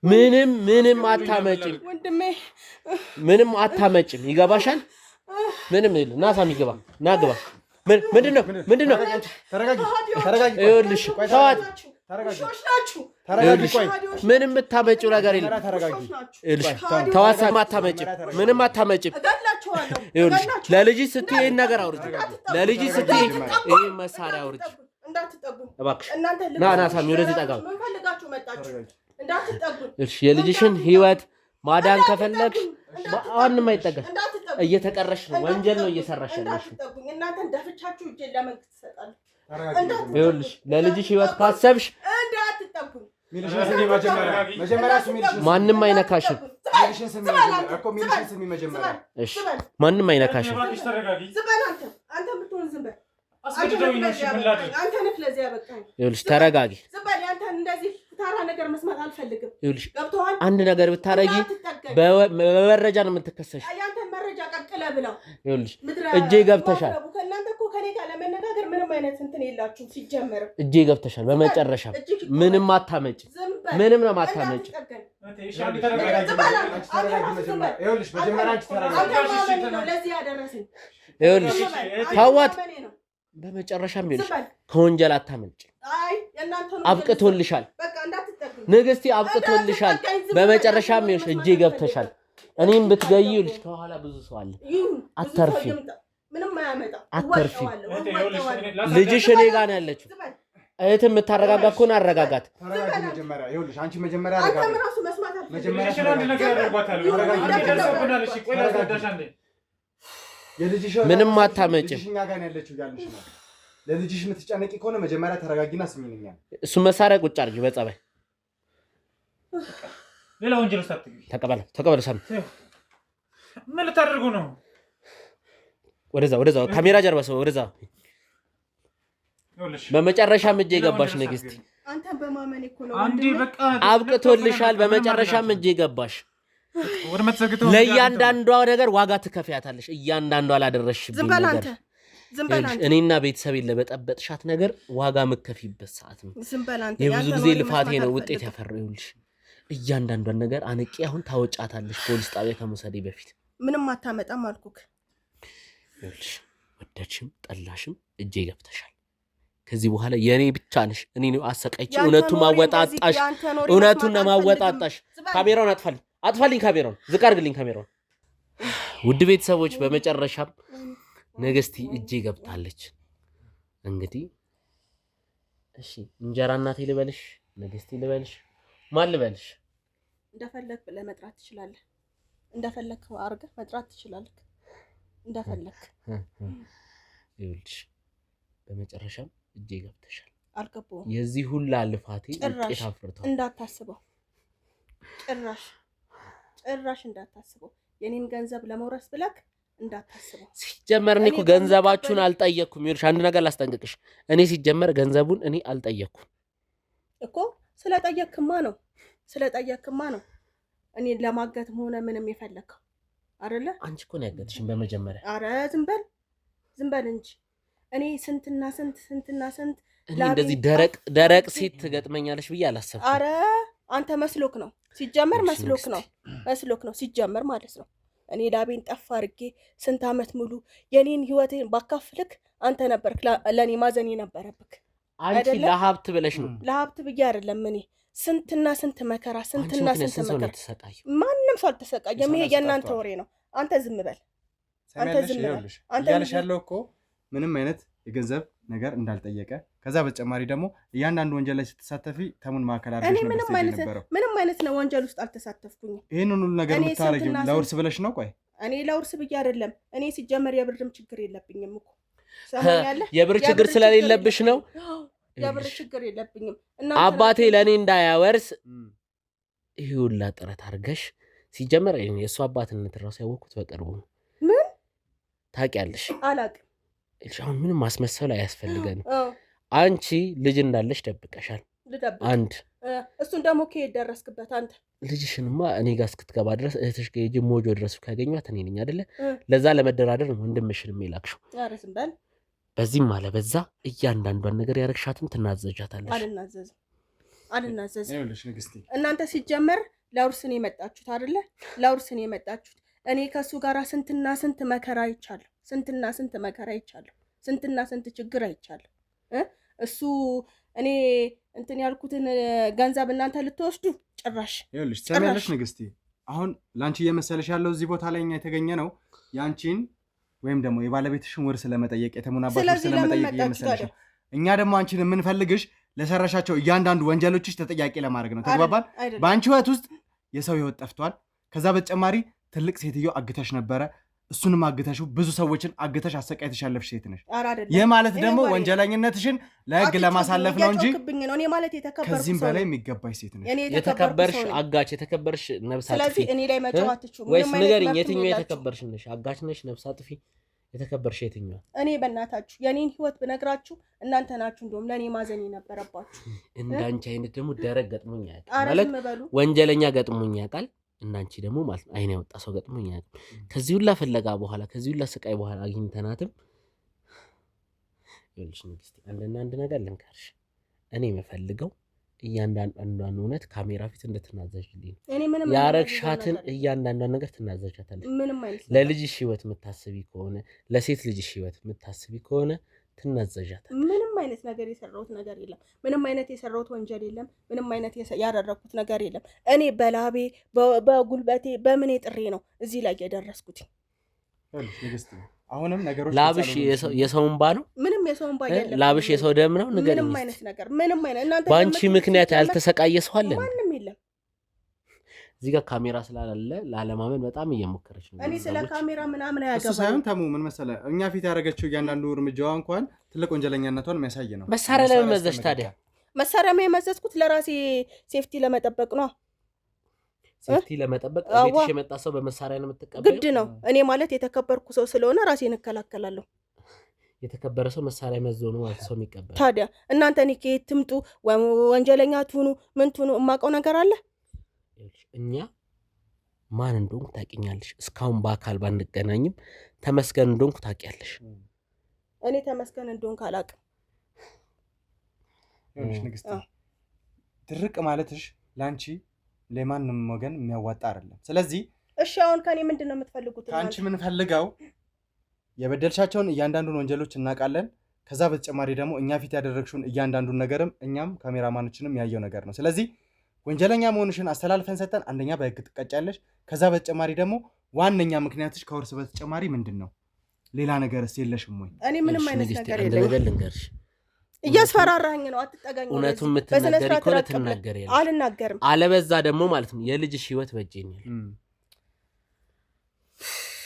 ምንም አታመጭም። ምንም አታመጭም። ይገባሻል? ምንም ይል ና ሳሚ ግባ ና ግባ። ምንድነው? ተረጋጊ። ይኸውልሽ ተዋት። ይኸውልሽ ምንም የምታመጪው ነገር የለም። ይኸውልሽ ተዋት። አታመጭም። ምንም አታመጭም። ይኸውልሽ ለልጅ ስትይ ይሄን ነገር አውርጂ። ለልጅ ስትይ ይሄ መሳሪያ አውርጂ እባክሽ። ና ሳሚ ወደዚህ ጠጋ። እሺ የልጅሽን ህይወት ማዳን ከፈለግሽ ማንም አይጠጋሽ። እየተቀረሽ ነው። ወንጀል ነው እየሰራሽ ያለሽ። ይኸውልሽ ለልጅሽ ህይወት ካሰብሽ ማንም አይነካሽም። እሺ ማንም አይነካሽም። ይኸውልሽ ተረጋጊ። ይኸውልሽ አንድ ነገር ብታረጊ በመረጃ ነው የምትከሰሽ። ይኸውልሽ እጄ ገብተሻል። እጄ ገብተሻል። በመጨረሻ ምንም አታመጭ። ምንም ነው ማታመጭ። ይኸውልሽ ታዋት በመጨረሻም ይኸውልሽ ከወንጀል አታመልጭ። አብቅቶልሻል ንግስቲ፣ አብቅቶልሻል። በመጨረሻም ይኸውልሽ እጄ ገብተሻል። እኔም ብትገይ ይኸውልሽ ከኋላ ብዙ ሰው አለ። አተርፊም አተርፊም። ልጅሽ እኔ ጋር ነው ያለችው። እህትም የምታረጋጋ ከሆነ አረጋጋት። ምንም አታመጭም። ለልጅሽ የምትጨነቂ ከሆነ መጀመሪያ ተረጋጊና ስሚኝኛ። እሱ መሳሪያ ቁጭ አድርጊ በጸባይ። ሌላ ወንጀል ውስጥ አትግቢ። ተቀበለ ሳሚ። ምን ልታደርጉ ነው? ወደዛ ካሜራ ጀርባ ሰው ወደዛ። በመጨረሻም እጄ ገባሽ ንግስቲ። አንተን በማመን እኮ ነው። አንዴ በቃ አብቅቶልሻል። በመጨረሻም እጄ ገባሽ። ለእያንዳንዷ ነገር ዋጋ ትከፍያታለሽ። እያንዳንዷ አላደረሽብኝ ነገር እኔና ቤተሰቤን ለበጠበጥሻት ነገር ዋጋ መከፊበት ሰዓት ነው። የብዙ ጊዜ ልፋቴ ነው ውጤት ያፈራው። ይኸውልሽ እያንዳንዷን ነገር አንቄ አሁን ታወጫታለሽ ፖሊስ ጣቢያ ከመውሰዴ በፊት። ምንም አታመጣም አልኩክ። ይኸውልሽ ወደድሽም ጠላሽም እጄ ገብተሻል። ከዚህ በኋላ የኔ ብቻ ነሽ። እኔ ነው አሰቃይቼ እውነቱን ማወጣጣሽ። ካሜራውን አጥፋልኝ ካሜራውን ዝቅ አድርግልኝ ካሜራውን። ውድ ቤተሰቦች በመጨረሻም ንግስቲ እጄ ገብታለች። እንግዲህ እሺ እንጀራ እናቴ ልበልሽ፣ ንግስቲ ልበልሽ፣ ማን ልበልሽ? እንደፈለክ ብለህ መጥራት ትችላለህ። እንደፈለክ አድርገህ መጥራት ትችላለህ። እንደፈለክ ይኸውልሽ በመጨረሻም እጄ ገብተሻል። አልገባሁም። የዚህ ሁላ ልፋቴ ውጤት አፍርቷል። እንዳታስበው፣ ጭራሽ እንዳታስበው። የኔን ገንዘብ ለመውረስ ብለክ እንዳታስበው። ሲጀመር እኔ እኮ ገንዘባችሁን አልጠየቅኩም። ይኸውልሽ አንድ ነገር ላስጠንቅቅሽ፣ እኔ ሲጀመር ገንዘቡን እኔ አልጠየቅኩም እኮ። ስለጠየቅክማ ነው እኔ ለማገትም ሆነ ምንም የፈለግከው አይደለ? አንቺ እኮ ነው ያገትሽኝ በመጀመሪያ። አረ ዝም በል እንጂ እኔ ስንትና ስንት እኔ እንደዚህ ደረቅ ሴት ትገጥመኛለሽ ብዬ አላሰብኩም። አረ አንተ መስሎክ ነው ሲጀመር፣ መስሎክ ነው ሲጀመር ማለት ነው። እኔ ላቤን ጠፋ አድርጌ ስንት ዓመት ሙሉ የኔን ህይወቴን ባካፍልክ አንተ ነበርክ ለኔ ማዘን የነበረብክ። አንቺ ለሀብት ብለሽ ነው። ለሀብት ብዬ አይደለም። እኔ ስንትና ስንት መከራ ስንትና ስንት መከራ ተሰቃዩ። ማንም ሰው አልተሰቃየም። ይሄ የእናንተ ወሬ ነው። አንተ ዝም በል። እያለሽ ያለው እኮ ምንም አይነት የገንዘብ ነገር እንዳልጠየቀ፣ ከዛ በተጨማሪ ደግሞ እያንዳንዱ ወንጀል ላይ ስትሳተፊ ተሙን ማዕከል አድርገሽ ነበር። ምንም አይነት ነው ወንጀል ውስጥ አልተሳተፍኩኝም። ይሄንን ሁሉ ነገር የምታረጊው ለውርስ ብለሽ ነው? ቆይ እኔ ለውርስ ብዬ አይደለም። እኔ ሲጀመር የብርም ችግር የለብኝም እኮ። የብር ችግር ስለሌለብሽ ነው? የብር ችግር የለብኝም። አባቴ ለእኔ እንዳያወርስ ይሄ ሁላ ጥረት አድርገሽ፣ ሲጀመር የእሱ አባትነት እራሱ ያወቅኩት በቅርቡ ነው። ምን ታውቂያለሽ? አላውቅም። አሁን ምንም ማስመሰል አያስፈልገንም። አንቺ ልጅ እንዳለሽ ደብቀሻል። አንድ እሱን ደግሞ ከየት ደረስክበት አንተ? ልጅሽንማ እኔ ጋር እስክትገባ ድረስ እህትሽ ከሄጂ ሞጆ ድረስ ካገኟት እኔ ነኝ አይደለ? ለዛ ለመደራደር ነው ወንድምሽን የሚላክሽው። ኧረ ዝም በል። በዚህም አለ በዛ እያንዳንዷን ነገር ያረግሻትን ትናዘዣታለሽ። አልናዘዝም። እናንተ ሲጀመር ለውርስን የመጣችሁት አይደለ? ለውርስን የመጣችሁት። እኔ ከሱ ጋር ስንትና ስንት መከራ አይቻለሁ። ስንትና ስንት ችግር አይቻለሁ። እሱ እኔ እንትን ያልኩትን ገንዘብ እናንተ ልትወስዱ ጭራሽ። ይኸውልሽ ትሰሚያለሽ ንግስቲ፣ አሁን ላንቺ እየመሰለሽ ያለው እዚህ ቦታ ላይ እኛ የተገኘ ነው ያንቺን ወይም ደግሞ የባለቤትሽን ውርስ ለመጠየቅ የተሙናባችሁ ስለመጠየቅ እየመሰለሽ ነው። እኛ ደግሞ አንቺን የምንፈልግሽ ለሰራሻቸው እያንዳንዱ ወንጀሎችሽ ተጠያቂ ለማድረግ ነው። ተግባባን? በአንቺ ህይወት ውስጥ የሰው ህይወት ጠፍቷል። ከዛ በተጨማሪ ትልቅ ሴትዮ አግተሽ ነበረ። እሱንም አግተሽው ብዙ ሰዎችን አግተሽ አሰቃይተሽ ያለፍሽ ሴት ነሽ። ይህ ማለት ደግሞ ወንጀለኝነትሽን ለህግ ለማሳለፍ ነው እንጂ ከዚህም በላይ የሚገባሽ ሴት ነሽ። የተከበርሽ አጋች፣ የተከበርሽ ነፍስ አጥፊ። ስለዚህ እኔ ላይ መጫወትችሁ ወይስ ንገሪኝ፣ የትኛው የተከበርሽ ነሽ? አጋች ነሽ? ነፍስ አጥፊ? የተከበርሽ የትኛው? እኔ በእናታችሁ የኔን ህይወት ብነግራችሁ እናንተ ናችሁ እንደውም ለእኔ ማዘን የነበረባችሁ። እንዳንቺ አይነት ደግሞ ደረቅ ገጥሞኝ ያውቃል ማለት ወንጀለኛ ገጥሞኝ ያውቃል። እናንቺ ደግሞ ማለት ነው አይን ያወጣ ሰው ገጥሞኝ ያውቃል። ከዚህ ሁላ ፍለጋ በኋላ ከዚህ ሁላ ስቃይ በኋላ አግኝተናትም ይኸውልሽ ንግስቲ፣ አንድ ነገር ልንገርሽ። እኔ የምፈልገው እያንዳንዷን እውነት ካሜራ ፊት እንድትናዘዥልኝ ነው። ያረግሻትን እያንዳንዷን ነገር ትናዘዣታለሽ። ለልጅሽ ህይወት የምታስቢ ከሆነ ለሴት ልጅሽ ህይወት የምታስቢ ከሆነ ትናዘዣታለሽ። ምንም አይነት ነገር የሰራሁት ነገር የለም። ምንም አይነት የሰራሁት ወንጀል የለም። ምንም አይነት ያደረኩት ነገር የለም። እኔ በላቤ በጉልበቴ በምን ጥሬ ነው እዚህ ላይ የደረስኩት። አሁንም ነገሮች ላብሽ የሰው እንባ ነው። ምንም የሰው እንባ የለም። ላብሽ የሰው ደም ነው። ንገሪኝ። ምንም አይነት ነገር ምንም አይነት እናንተ በአንቺ ምክንያት ያልተሰቃየ ሰው አለ? ማንም የለም። እዚህ ጋር ካሜራ ስላለ ላለማመን በጣም እየሞከረች ነው። እኔ ስለ ካሜራ ምናምን አያገባም። እሱ ሳይሆን ተሙ ምን መሰለህ፣ እኛ ፊት ያደረገችው እያንዳንዱ እርምጃዋ እንኳን ትልቅ ወንጀለኛነቷን የሚያሳይ ነው። መሳሪያ ለምን መዘዝሽ ታዲያ? መሳሪያ የመዘዝኩት ለራሴ ሴፍቲ ለመጠበቅ ነው። ሴፍቲ ለመጠበቅ ቤትሽ የመጣ ሰው በመሳሪያ ነው የምትቀበለው? ግድ ነው። እኔ ማለት የተከበርኩ ሰው ስለሆነ ራሴን እከላከላለሁ። የተከበረ ሰው መሳሪያ መዞ ነው ማለት ሰው የሚቀበል። ታዲያ እናንተ እኔ ከየት ትምጡ ወንጀለኛ ትሁኑ ምን ትሁኑ የማውቀው ነገር አለ? እኛ ማን እንደሆንኩ ታውቂኛለሽ። እስካሁን በአካል ባንገናኝም ተመስገን እንደሆንኩ ታውቂያለሽ። እኔ ተመስገን እንደሆንኩ አላውቅም። ንግስት፣ ድርቅ ማለትሽ ለአንቺ ለማንም ወገን የሚያዋጣ አይደለም። ስለዚህ እሺ አሁን ከኔ ምንድን ነው የምትፈልጉት? ከአንቺ የምንፈልገው የበደልሻቸውን እያንዳንዱን ወንጀሎች እናውቃለን። ከዛ በተጨማሪ ደግሞ እኛ ፊት ያደረግሽውን እያንዳንዱን ነገርም እኛም ካሜራማኖችንም ያየው ነገር ነው። ስለዚህ ወንጀለኛ መሆንሽን አስተላልፈን ሰጠን፣ አንደኛ በህግ ትቀጫለሽ። ከዛ በተጨማሪ ደግሞ ዋነኛ ምክንያትሽ ከውርስ በተጨማሪ ምንድን ነው? ሌላ ነገርስ የለሽም ወይ? እኔ ምንም አይነት ነገር የለኝም። ነገር ልንገርሽ፣ እያስፈራራኝ ነው። አትጠጋኝ። እውነቱን የምትናገሪ ከሆነ ትናገሪ። አልናገርም። አለበዛ ደግሞ ማለት ነው የልጅሽ ህይወት በእጄኛል።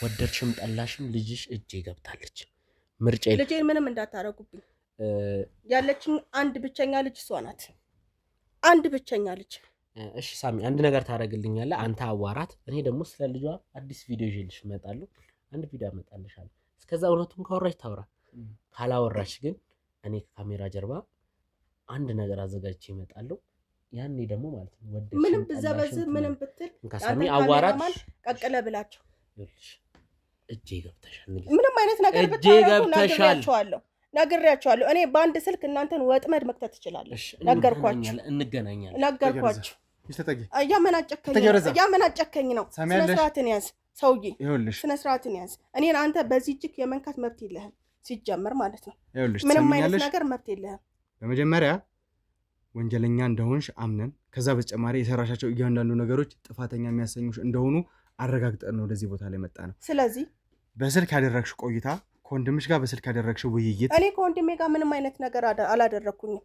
ወደድሽም ጠላሽም ልጅሽ እጄ ገብታለች። ምርጫ ልጄን ምንም እንዳታረጉብኝ። ያለችኝ አንድ ብቸኛ ልጅ እሷ ናት። አንድ ብቸኛ ልጅ። እሺ ሳሚ፣ አንድ ነገር ታደርግልኛለህ? አንተ አዋራት፣ እኔ ደግሞ ስለ ልጇ አዲስ ቪዲዮ ይዤልሽ እመጣለሁ። አንድ ቪዲዮ አመጣልሻለሁ። እስከዛ እውነቱን ካወራች ታውራ፣ ካላወራች ግን እኔ ከካሜራ ጀርባ አንድ ነገር አዘጋጅቼ እመጣለሁ። ያኔ ደግሞ ማለት ነው ወደሽ ምንም ብዘበዝብ ምንም ብትል እንካሳሚ አዋራሽ ቀቅለ ብላቸው ይልሽ እጄ ገብተሻል። ምንም አይነት ነገር ብታረጉ ነግሬያቸዋለሁ። እኔ በአንድ ስልክ እናንተን ወጥመድ መክተት ትችላለሽ። ነገርኳችሁ፣ እንገናኛለን። ነገርኳችሁ። ይስተጠጊ እያመናጨከኝ ነው። ስነ ስርዓትን ያዝ ሰውዬ፣ ስነ ስርዓትን ያዝ። እኔን አንተ በዚህ እጅግ የመንካት መብት የለህም ሲጀመር ማለት ነው። ምንም አይነት ነገር መብት የለህም። በመጀመሪያ ወንጀለኛ እንደሆንሽ አምነን ከዛ በተጨማሪ የሰራሻቸው እያንዳንዱ ነገሮች ጥፋተኛ የሚያሰኙሽ እንደሆኑ አረጋግጠን ነው ወደዚህ ቦታ ላይ መጣ ነው። ስለዚህ በስልክ ያደረግሽ ቆይታ ከወንድምሽ ጋር በስልክ ያደረግሽ ውይይት፣ እኔ ከወንድሜ ጋር ምንም አይነት ነገር አላደረኩኝም።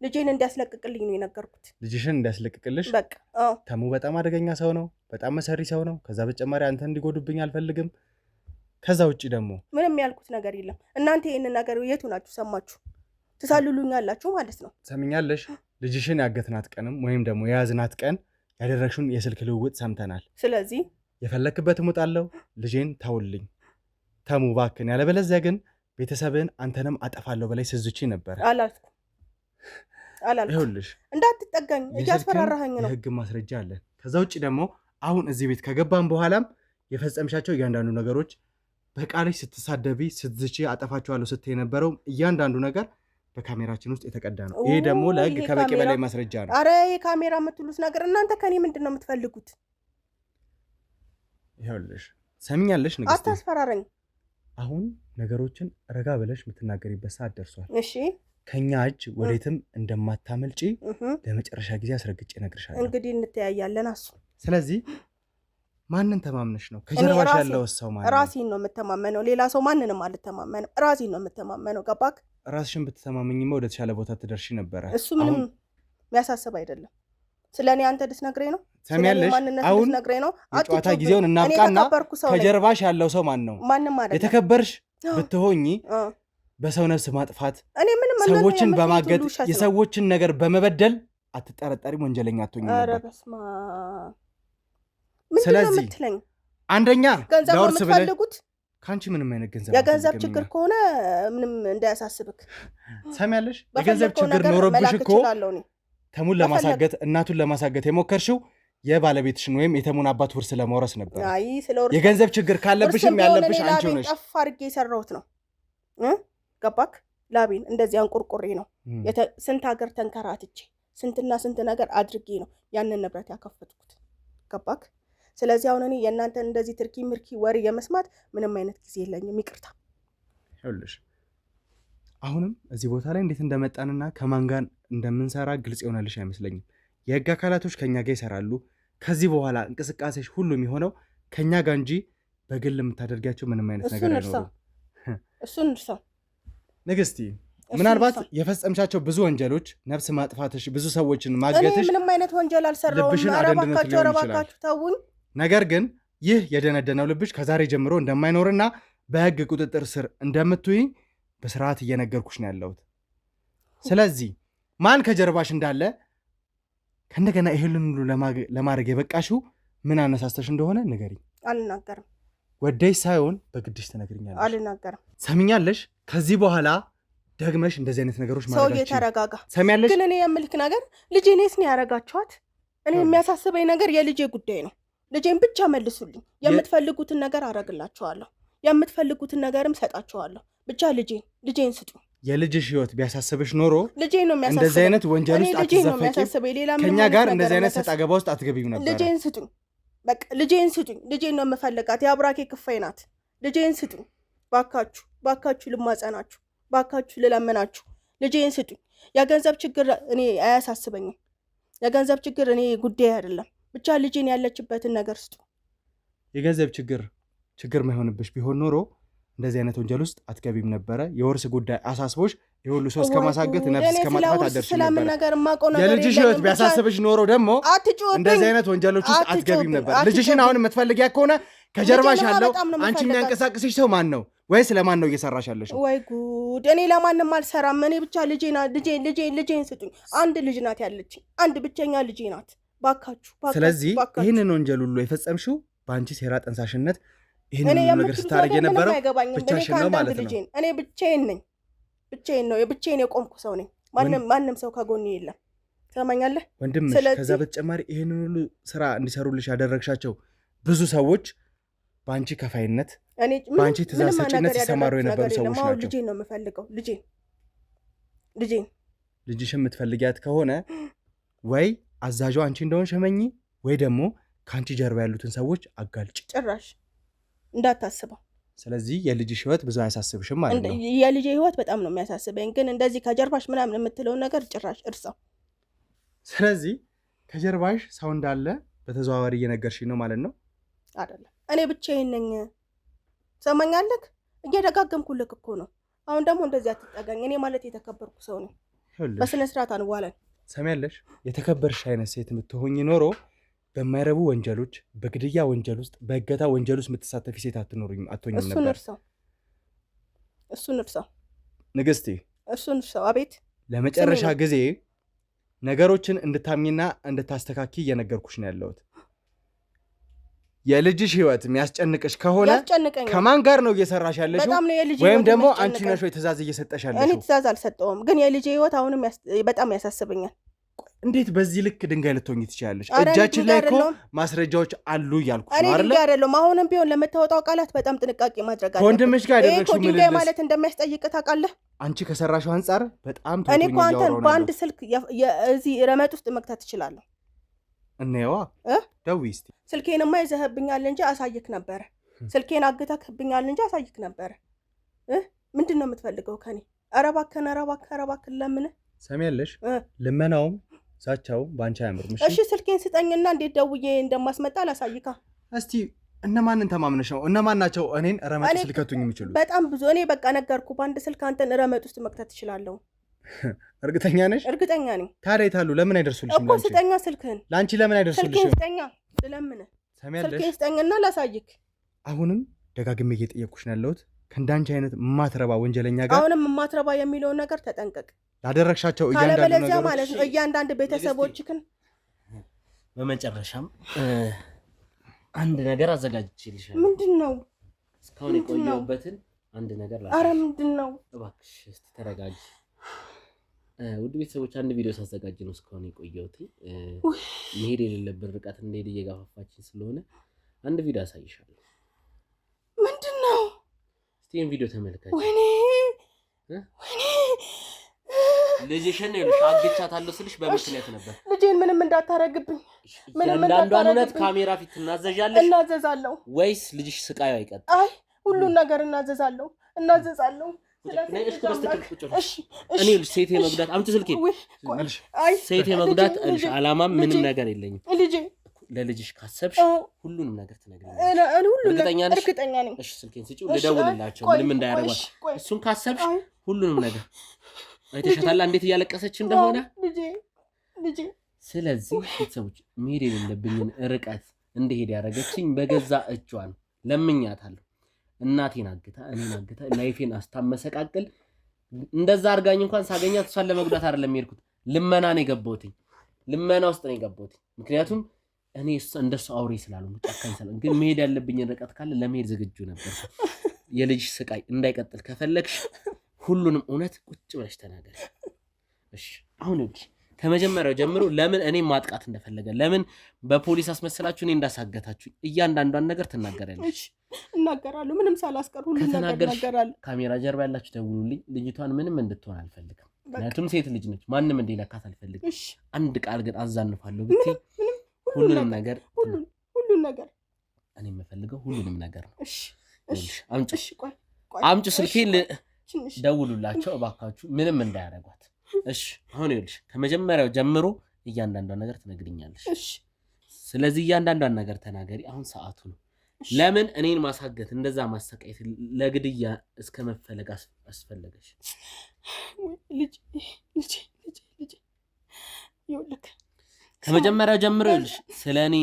ልጄን እንዲያስለቅቅልኝ ነው የነገርኩት። ልጅሽን እንዲያስለቅቅልሽ? በቃ ተሙ በጣም አደገኛ ሰው ነው፣ በጣም መሰሪ ሰው ነው። ከዛ በተጨማሪ አንተ እንዲጎዱብኝ አልፈልግም። ከዛ ውጪ ደግሞ ምንም ያልኩት ነገር የለም። እናንተ ይሄንን ነገር የቱ ናችሁ ሰማችሁ? ትሳልሉኛላችሁ ማለት ነው። ሰምኛለሽ? ልጅሽን ያገትናት ቀንም ወይም ደግሞ የያዝናት ቀን ያደረግሽውን የስልክ ልውውጥ ሰምተናል። ስለዚህ የፈለክበት እሙጣለሁ፣ ልጄን ተውልኝ ተሙ እባክህን፣ ያለበለዚያ ግን ቤተሰብን አንተንም አጠፋለሁ በላይ ስዝቺ ነበር። አላልኩም። ይኸውልሽ እንዳትጠጋኝ እያስፈራራኸኝ ነው። የህግ ማስረጃ አለ። ከዛ ውጭ ደግሞ አሁን እዚህ ቤት ከገባን በኋላም የፈጸምሻቸው እያንዳንዱ ነገሮች በቃልሽ ስትሳደቢ ስትዝቺ አጠፋቸዋለሁ ስትይ የነበረው እያንዳንዱ ነገር በካሜራችን ውስጥ የተቀዳ ነው። ይሄ ደግሞ ለህግ ከበቂ በላይ ማስረጃ ነው። አረ ይሄ ካሜራ የምትሉት ነገር እናንተ ከኔ ምንድን ነው የምትፈልጉት? ይኸውልሽ ሰምኛለሽ፣ ንግስት አታስፈራረኝ። አሁን ነገሮችን ረጋ ብለሽ የምትናገሪበት ሰዓት ደርሷል። እሺ ከኛ እጅ ወዴትም እንደማታመልጪ ለመጨረሻ ጊዜ አስረግጬ እነግርሻለሁ። እንግዲህ እንተያያለን አሱ። ስለዚህ ማንን ተማምነሽ ነው? ከጀርባሽ ያለው ሰው ማለት ራሴን ነው የምተማመነው። ሌላ ሰው ማንንም አልተማመነው። ራሴን ነው የምተማመነው። ገባክ? ራስሽን ብትተማመኝማ ወደ ተሻለ ቦታ ትደርሺ ነበረ። እሱ ምንም የሚያሳስብ አይደለም። ስለኔ አንተ ልትነግረኝ ነው? ሰሚያለሽ? አሁን ልትነግረኝ ነው? የጨዋታ ጊዜውን እናብቃና ከጀርባሽ ያለው ሰው ማን ነው? ማንም አይደለም። የተከበርሽ ብትሆኚ በሰው ነፍስ ማጥፋት፣ ሰዎችን በማገት የሰዎችን ነገር በመበደል አትጠረጠሪም፣ ወንጀለኛ አትሆኚ ነበር። ኧረ በስመ አብ። ስለዚህ አንደኛ ለወርስ ብለህ ካንቺ ምንም አይነት ገንዘብ የገንዘብ ችግር ከሆነ ምንም እንዳያሳስብክ። ሰሚያለሽ? የገንዘብ ችግር ኖሮብሽ እኮ ተሙን ለማሳገት እናቱን ለማሳገት የሞከርሽው የባለቤትሽን ወይም የተሙን አባት ውርስ ለማውረስ ነበር። አይ የገንዘብ ችግር ካለብሽም ያለብሽ አንቺው ነሽ። ጠፍ አድርጌ የሰራሁት ነው። ገባክ? ላቤን እንደዚህ አንቁርቁሬ ነው። ስንት ሀገር ተንከራትቼ ስንትና ስንት ነገር አድርጌ ነው ያንን ንብረት ያከፈትኩት። ገባክ? ስለዚህ አሁን እኔ የእናንተን እንደዚህ ትርኪ ምርኪ ወሬ የመስማት ምንም አይነት ጊዜ የለኝም። ይቅርታ። ይኸውልሽ አሁንም እዚህ ቦታ ላይ እንዴት እንደመጣንና ከማን ጋር እንደምንሰራ ግልጽ ይሆናልሽ አይመስለኝም። የህግ አካላቶች ከኛ ጋር ይሰራሉ። ከዚህ በኋላ እንቅስቃሴሽ ሁሉ የሚሆነው ከኛ ጋር እንጂ በግል የምታደርጋቸው ምንም አይነት ነገር አይኖርም። እሱን እርሳው ንግስቲ። ምናልባት የፈጸምሻቸው ብዙ ወንጀሎች፣ ነፍስ ማጥፋትሽ፣ ብዙ ሰዎችን ማገትሽ፣ ምንም አይነት ወንጀል አልሰራሁም። ረባካችሁ ተውኝ። ነገር ግን ይህ የደነደነው ልብሽ ከዛሬ ጀምሮ እንደማይኖርና በህግ ቁጥጥር ስር እንደምትውይ በስርዓት እየነገርኩሽ ነው ያለሁት። ስለዚህ ማን ከጀርባሽ እንዳለ ከእንደገና ይሄንን ሁሉ ለማድረግ የበቃሽው ምን አነሳስተሽ እንደሆነ ንገሪኝ። አልናገርም። ወደሽ ሳይሆን በግድሽ ትነግሪኛለሽ። አልናገርም። ሰምኛለሽ? ከዚህ በኋላ ደግመሽ እንደዚህ አይነት ነገሮች ማድረጋችሁ። ሰውዬ ተረጋጋ። ሰምያለሽ? ግን እኔ የምልክ ነገር ልጄኔስ ነው ያረጋችኋት። እኔ የሚያሳስበኝ ነገር የልጄ ጉዳይ ነው። ልጄን ብቻ መልሱልኝ። የምትፈልጉትን ነገር አረግላችኋለሁ። የምትፈልጉትን ነገርም ሰጣችኋለሁ። ብቻ ልጄን ስጡ። የልጅሽ ህይወት ቢያሳስብሽ ኖሮ ልጄ ነው የሚያሳስበኝ። እንደዚህ አይነት ወንጀል ውስጥ አትዘፈቂም። ከኛ ጋር እንደዚህ አይነት ሰጣ ገባ ውስጥ አትገቢም ነበር። ልጄን ስጡኝ። በቃ ልጄን ስጡኝ። ልጄን ነው የምፈልጋት። የአብራኬ ክፋይ ናት። ልጄን ስጡኝ ባካችሁ፣ ባካችሁ ልማጸናችሁ፣ ባካችሁ ልለምናችሁ። ልጄን ስጡኝ። የገንዘብ ችግር እኔ አያሳስበኝም። የገንዘብ ችግር እኔ ጉዳይ አይደለም። ብቻ ልጄን ያለችበትን ነገር ስጡ። የገንዘብ ችግር ማይሆንብሽ ቢሆን ኖሮ እንደዚህ አይነት ወንጀል ውስጥ አትገቢም ነበረ። የወርስ ጉዳይ አሳስቦሽ የሁሉ ሰው እስከማሳገት ነፍስ እስከማጥፋት አደርሽ ነበር። የልጅሽ ህይወት ቢያሳስብሽ ኖሮ ደግሞ እንደዚህ አይነት ወንጀሎች ውስጥ አትገቢም ነበር። ልጅሽን አሁን የምትፈልጊያ ከሆነ ከጀርባሽ ያለው አንቺ የሚያንቀሳቅስሽ ሰው ማን ነው? ወይስ ለማን ነው እየሰራሽ ያለሽ? ወይ ጉድ! እኔ ለማንም አልሰራም። እኔ ብቻ ልጄን ስጡኝ። አንድ ልጅ ናት ያለችኝ፣ አንድ ብቸኛ ልጄ ናት። ባካችሁ። ስለዚህ ይህንን ወንጀል ሁሉ የፈጸምሽው በአንቺ ሴራ ጠንሳሽነት ይሄን ነገር ስታደርግ የነበረው ብቻሽን ነው ማለት ነው። እኔ ብቻዬን ነኝ። ብቻዬን የቆምኩ ሰው ነኝ። ማንም ሰው ከጎኔ የለም። ትሰማኛለህ ወንድምሽ? ከዛ በተጨማሪ ይሄንን ሁሉ ስራ እንዲሰሩልሽ ያደረግሻቸው ብዙ ሰዎች በአንቺ ከፋይነት በአንቺ ትእዛዝ ሰጪነት ሲሰማሩ የነበሩ ሰዎች ናቸው። ልጄን ነው የምፈልገው። ልጅሽን የምትፈልጊያት ከሆነ ወይ አዛዧ አንቺ እንደሆንሽ እመኚ፣ ወይ ደግሞ ከአንቺ ጀርባ ያሉትን ሰዎች አጋልጭ። ጭራሽ እንዳታስበው። ስለዚህ የልጅሽ ህይወት ብዙ አያሳስብሽም ማለት ነው? የልጄ ህይወት በጣም ነው የሚያሳስበኝ፣ ግን እንደዚህ ከጀርባሽ ምናምን የምትለውን ነገር ጭራሽ እርሳው። ስለዚህ ከጀርባሽ ሰው እንዳለ በተዘዋዋሪ እየነገርሽኝ ነው ማለት ነው? አይደለም፣ እኔ ብቻዬን ነኝ። ሰማኛለክ? እየደጋገምኩልክ እኮ ነው። አሁን ደግሞ እንደዚህ አትጠጋኝ። እኔ ማለት የተከበርኩ ሰው ነኝ። በስነ ስርዓት አንዋለን። ሰሚያለሽ? የተከበርሽ አይነት ሴት የምትሆኝ ኖሮ በማይረቡ ወንጀሎች፣ በግድያ ወንጀል ውስጥ፣ በእገታ ወንጀል ውስጥ የምትሳተፊ ሴት አትሆኝም ነበር። እሱን እርሳው ንግስቴ፣ እሱን እርሳው። አቤት። ለመጨረሻ ጊዜ ነገሮችን እንድታምኝና እንድታስተካኪ እየነገርኩሽ ነው ያለሁት። የልጅሽ ህይወት የሚያስጨንቅሽ ከሆነ ከማን ጋር ነው እየሰራሽ ያለሽው? ወይም ደግሞ አንቺ ነሽ ወይ ትእዛዝ እየሰጠሽ ያለሽው? እኔ ትእዛዝ አልሰጠውም፣ ግን የልጅ ህይወት አሁንም በጣም ያሳስበኛል። እንዴት በዚህ ልክ ድንጋይ ልትሆኚ ትችላለሽ? እጃችን ላይ እኮ ማስረጃዎች አሉ እያልኩሽ ነው አይደል? ድንጋይ አይደለም። አሁንም ቢሆን ለምታወጣው ቃላት በጣም ጥንቃቄ ማድረግ አለብን። ከወንድምሽ ጋር ያደረግሽው ድንጋይ ማለት እንደሚያስጠይቅ ታውቃለህ? አንቺ ከሰራሽው አንጻር በጣም እኔ እኮ አንተን በአንድ ስልክ እዚህ ረመጥ ውስጥ መክተት ትችላለህ። እኔዋ ደውዪ እስኪ። ስልኬንማ ይዘህብኛል እንጂ አሳይክ ነበረ። ስልኬን አግተህብኛል እንጂ አሳይክ ነበረ። ምንድን ነው የምትፈልገው ከኔ? ኧረ እባክህን ለምን ሰሚያለሽ? ልመናውም ዛቻው በአንቺ አያምርም። እሺ ስልኬን ስጠኝና እንዴት ደውዬ እንደማስመጣ ላሳይካ። እስቲ እነማንን ተማምነሽ ነው? እነማን ናቸው እኔን ረመጥ ውስጥ ሊከቱኝ የሚችሉት? በጣም ብዙ። እኔ በቃ ነገርኩ፣ በአንድ ስልክ አንተን ረመጥ ውስጥ መክተት እችላለሁ። እርግጠኛ ነሽ? እርግጠኛ ነኝ። ታዲያ የታሉ? ለምን አይደርሱልሽም? እኮ ስጠኛ ስልክህን። ለአንቺ ለምን አይደርሱልሽም? ስልኬን ስጠኛ ስለምን። ስልኬን ስጠኝና ላሳይክ። አሁንም ደጋግሜ እየጠየቅኩሽ ነው ያለሁት ከእንዳንቺ አይነት ማትረባ ወንጀለኛ ጋር። አሁንም ማትረባ የሚለውን ነገር ተጠንቀቅ። ላደረግሻቸው እያንዳንዱ ነገሮች ማለት ነው እያንዳንድ ቤተሰቦችክን። በመጨረሻም አንድ ነገር አዘጋጅቼልሻለሁ። ምንድን ነው? እስካሁን የቆየሁበትን አንድ ነገር ኧረ ምንድን ነው? እባክሽ እስቲ ተረጋጊ። ውድ ቤተሰቦች አንድ ቪዲዮ ሳዘጋጅ ነው እስካሁን የቆየሁት። መሄድ የሌለብን ርቀት እንደሄድ እየጋፋፋችን ስለሆነ አንድ ቪዲዮ አሳይሻለሁ። ምንድን ነው? እስቲ ይህን ቪዲዮ ተመልከች። ወይኔ ልጅሽን ይኸውልሽ አግቻታለሁ ስልሽ በምክንያት ነበር። ልጄን ምንም እንዳታረግብኝ። አንዳንዷን እውነት ካሜራ ፊት እናዘዣለሽ? እናዘዛለሁ። ወይስ ልጅሽ ስቃዩ አይቀጥል? አይ ሁሉን ነገር እናዘዛለሁ። እኔ ሴት የመጉዳት አምጪ ስልኬን። ሴት የመጉዳት አላማም ምንም ነገር የለኝም። ለልጅሽ ካሰብሽ ሁሉንም ነገር ትነግሪኛለሽ። እርግጠኛ ነኝ። እሺ ስልኬን ስጪው ልደውልላቸው ምንም እንዳያረጓት። እሱን ካሰብሽ ሁሉንም ነገር አይተሻታል እንዴት እያለቀሰች እንደሆነ። ስለዚህ ቤተሰቦች መሄድ የሌለብኝን ርቀት እንደሄድ ያደረገችኝ በገዛ እጇ ነው። ለምኛታለሁ። እናቴን አግታ እኔን አግታ ላይፌን አስታመሰቃቅል እንደዛ አርጋኝ እንኳን ሳገኛት እሷን ለመጉዳት አይደለም የሄድኩት። ልመና ነው የገባሁት። ልመና ውስጥ ነው የገባሁት። ምክንያቱም እኔ እንደሱ አውሬ ስላልሆንኩ ጨካኝ ስላልሆንኩ፣ ግን መሄድ ያለብኝን ርቀት ካለ ለመሄድ ዝግጁ ነበር። የልጅሽ ስቃይ እንዳይቀጥል ከፈለግሽ ሁሉንም እውነት ቁጭ ብለሽ ተናገሪ። እሺ አሁን እሺ ከመጀመሪያው ጀምሮ ለምን እኔ ማጥቃት እንደፈለገ ለምን በፖሊስ አስመስላችሁ እኔ እንዳሳገታችሁ እያንዳንዷን ነገር ትናገራለሽ። እናገራለሁ ምንም ሳላስቀር ሁሉ ነገር እናገራለሁ። ካሜራ ጀርባ ያላችሁ ደውሉልኝ። ልጅቷን ምንም እንድትሆን አልፈልግም። ምክንያቱም ሴት ልጅ ነች። ማንም እንዲለካት አልፈልግም። አንድ ቃል ግን አዛንፋለሁ ብትይ ሁሉንም ነገር እኔ የምፈልገው ሁሉንም ነገር ነው። እሺ አምጪ ስልኬን ደውሉላቸው እባካችሁ ምንም እንዳያረጓት። እሺ አሁን ይኸውልሽ ከመጀመሪያው ጀምሮ እያንዳንዷን ነገር ትነግሪኛለሽ። እሺ ስለዚህ እያንዳንዷን ነገር ተናገሪ። አሁን ሰዓቱ ነው። ለምን እኔን ማሳገት እንደዛ ማሰቃየት ለግድያ እስከ መፈለግ አስፈለገሽ? ልጅ ይኸውልህ ከመጀመሪያው ጀምሮ ይኸውልሽ ስለኔ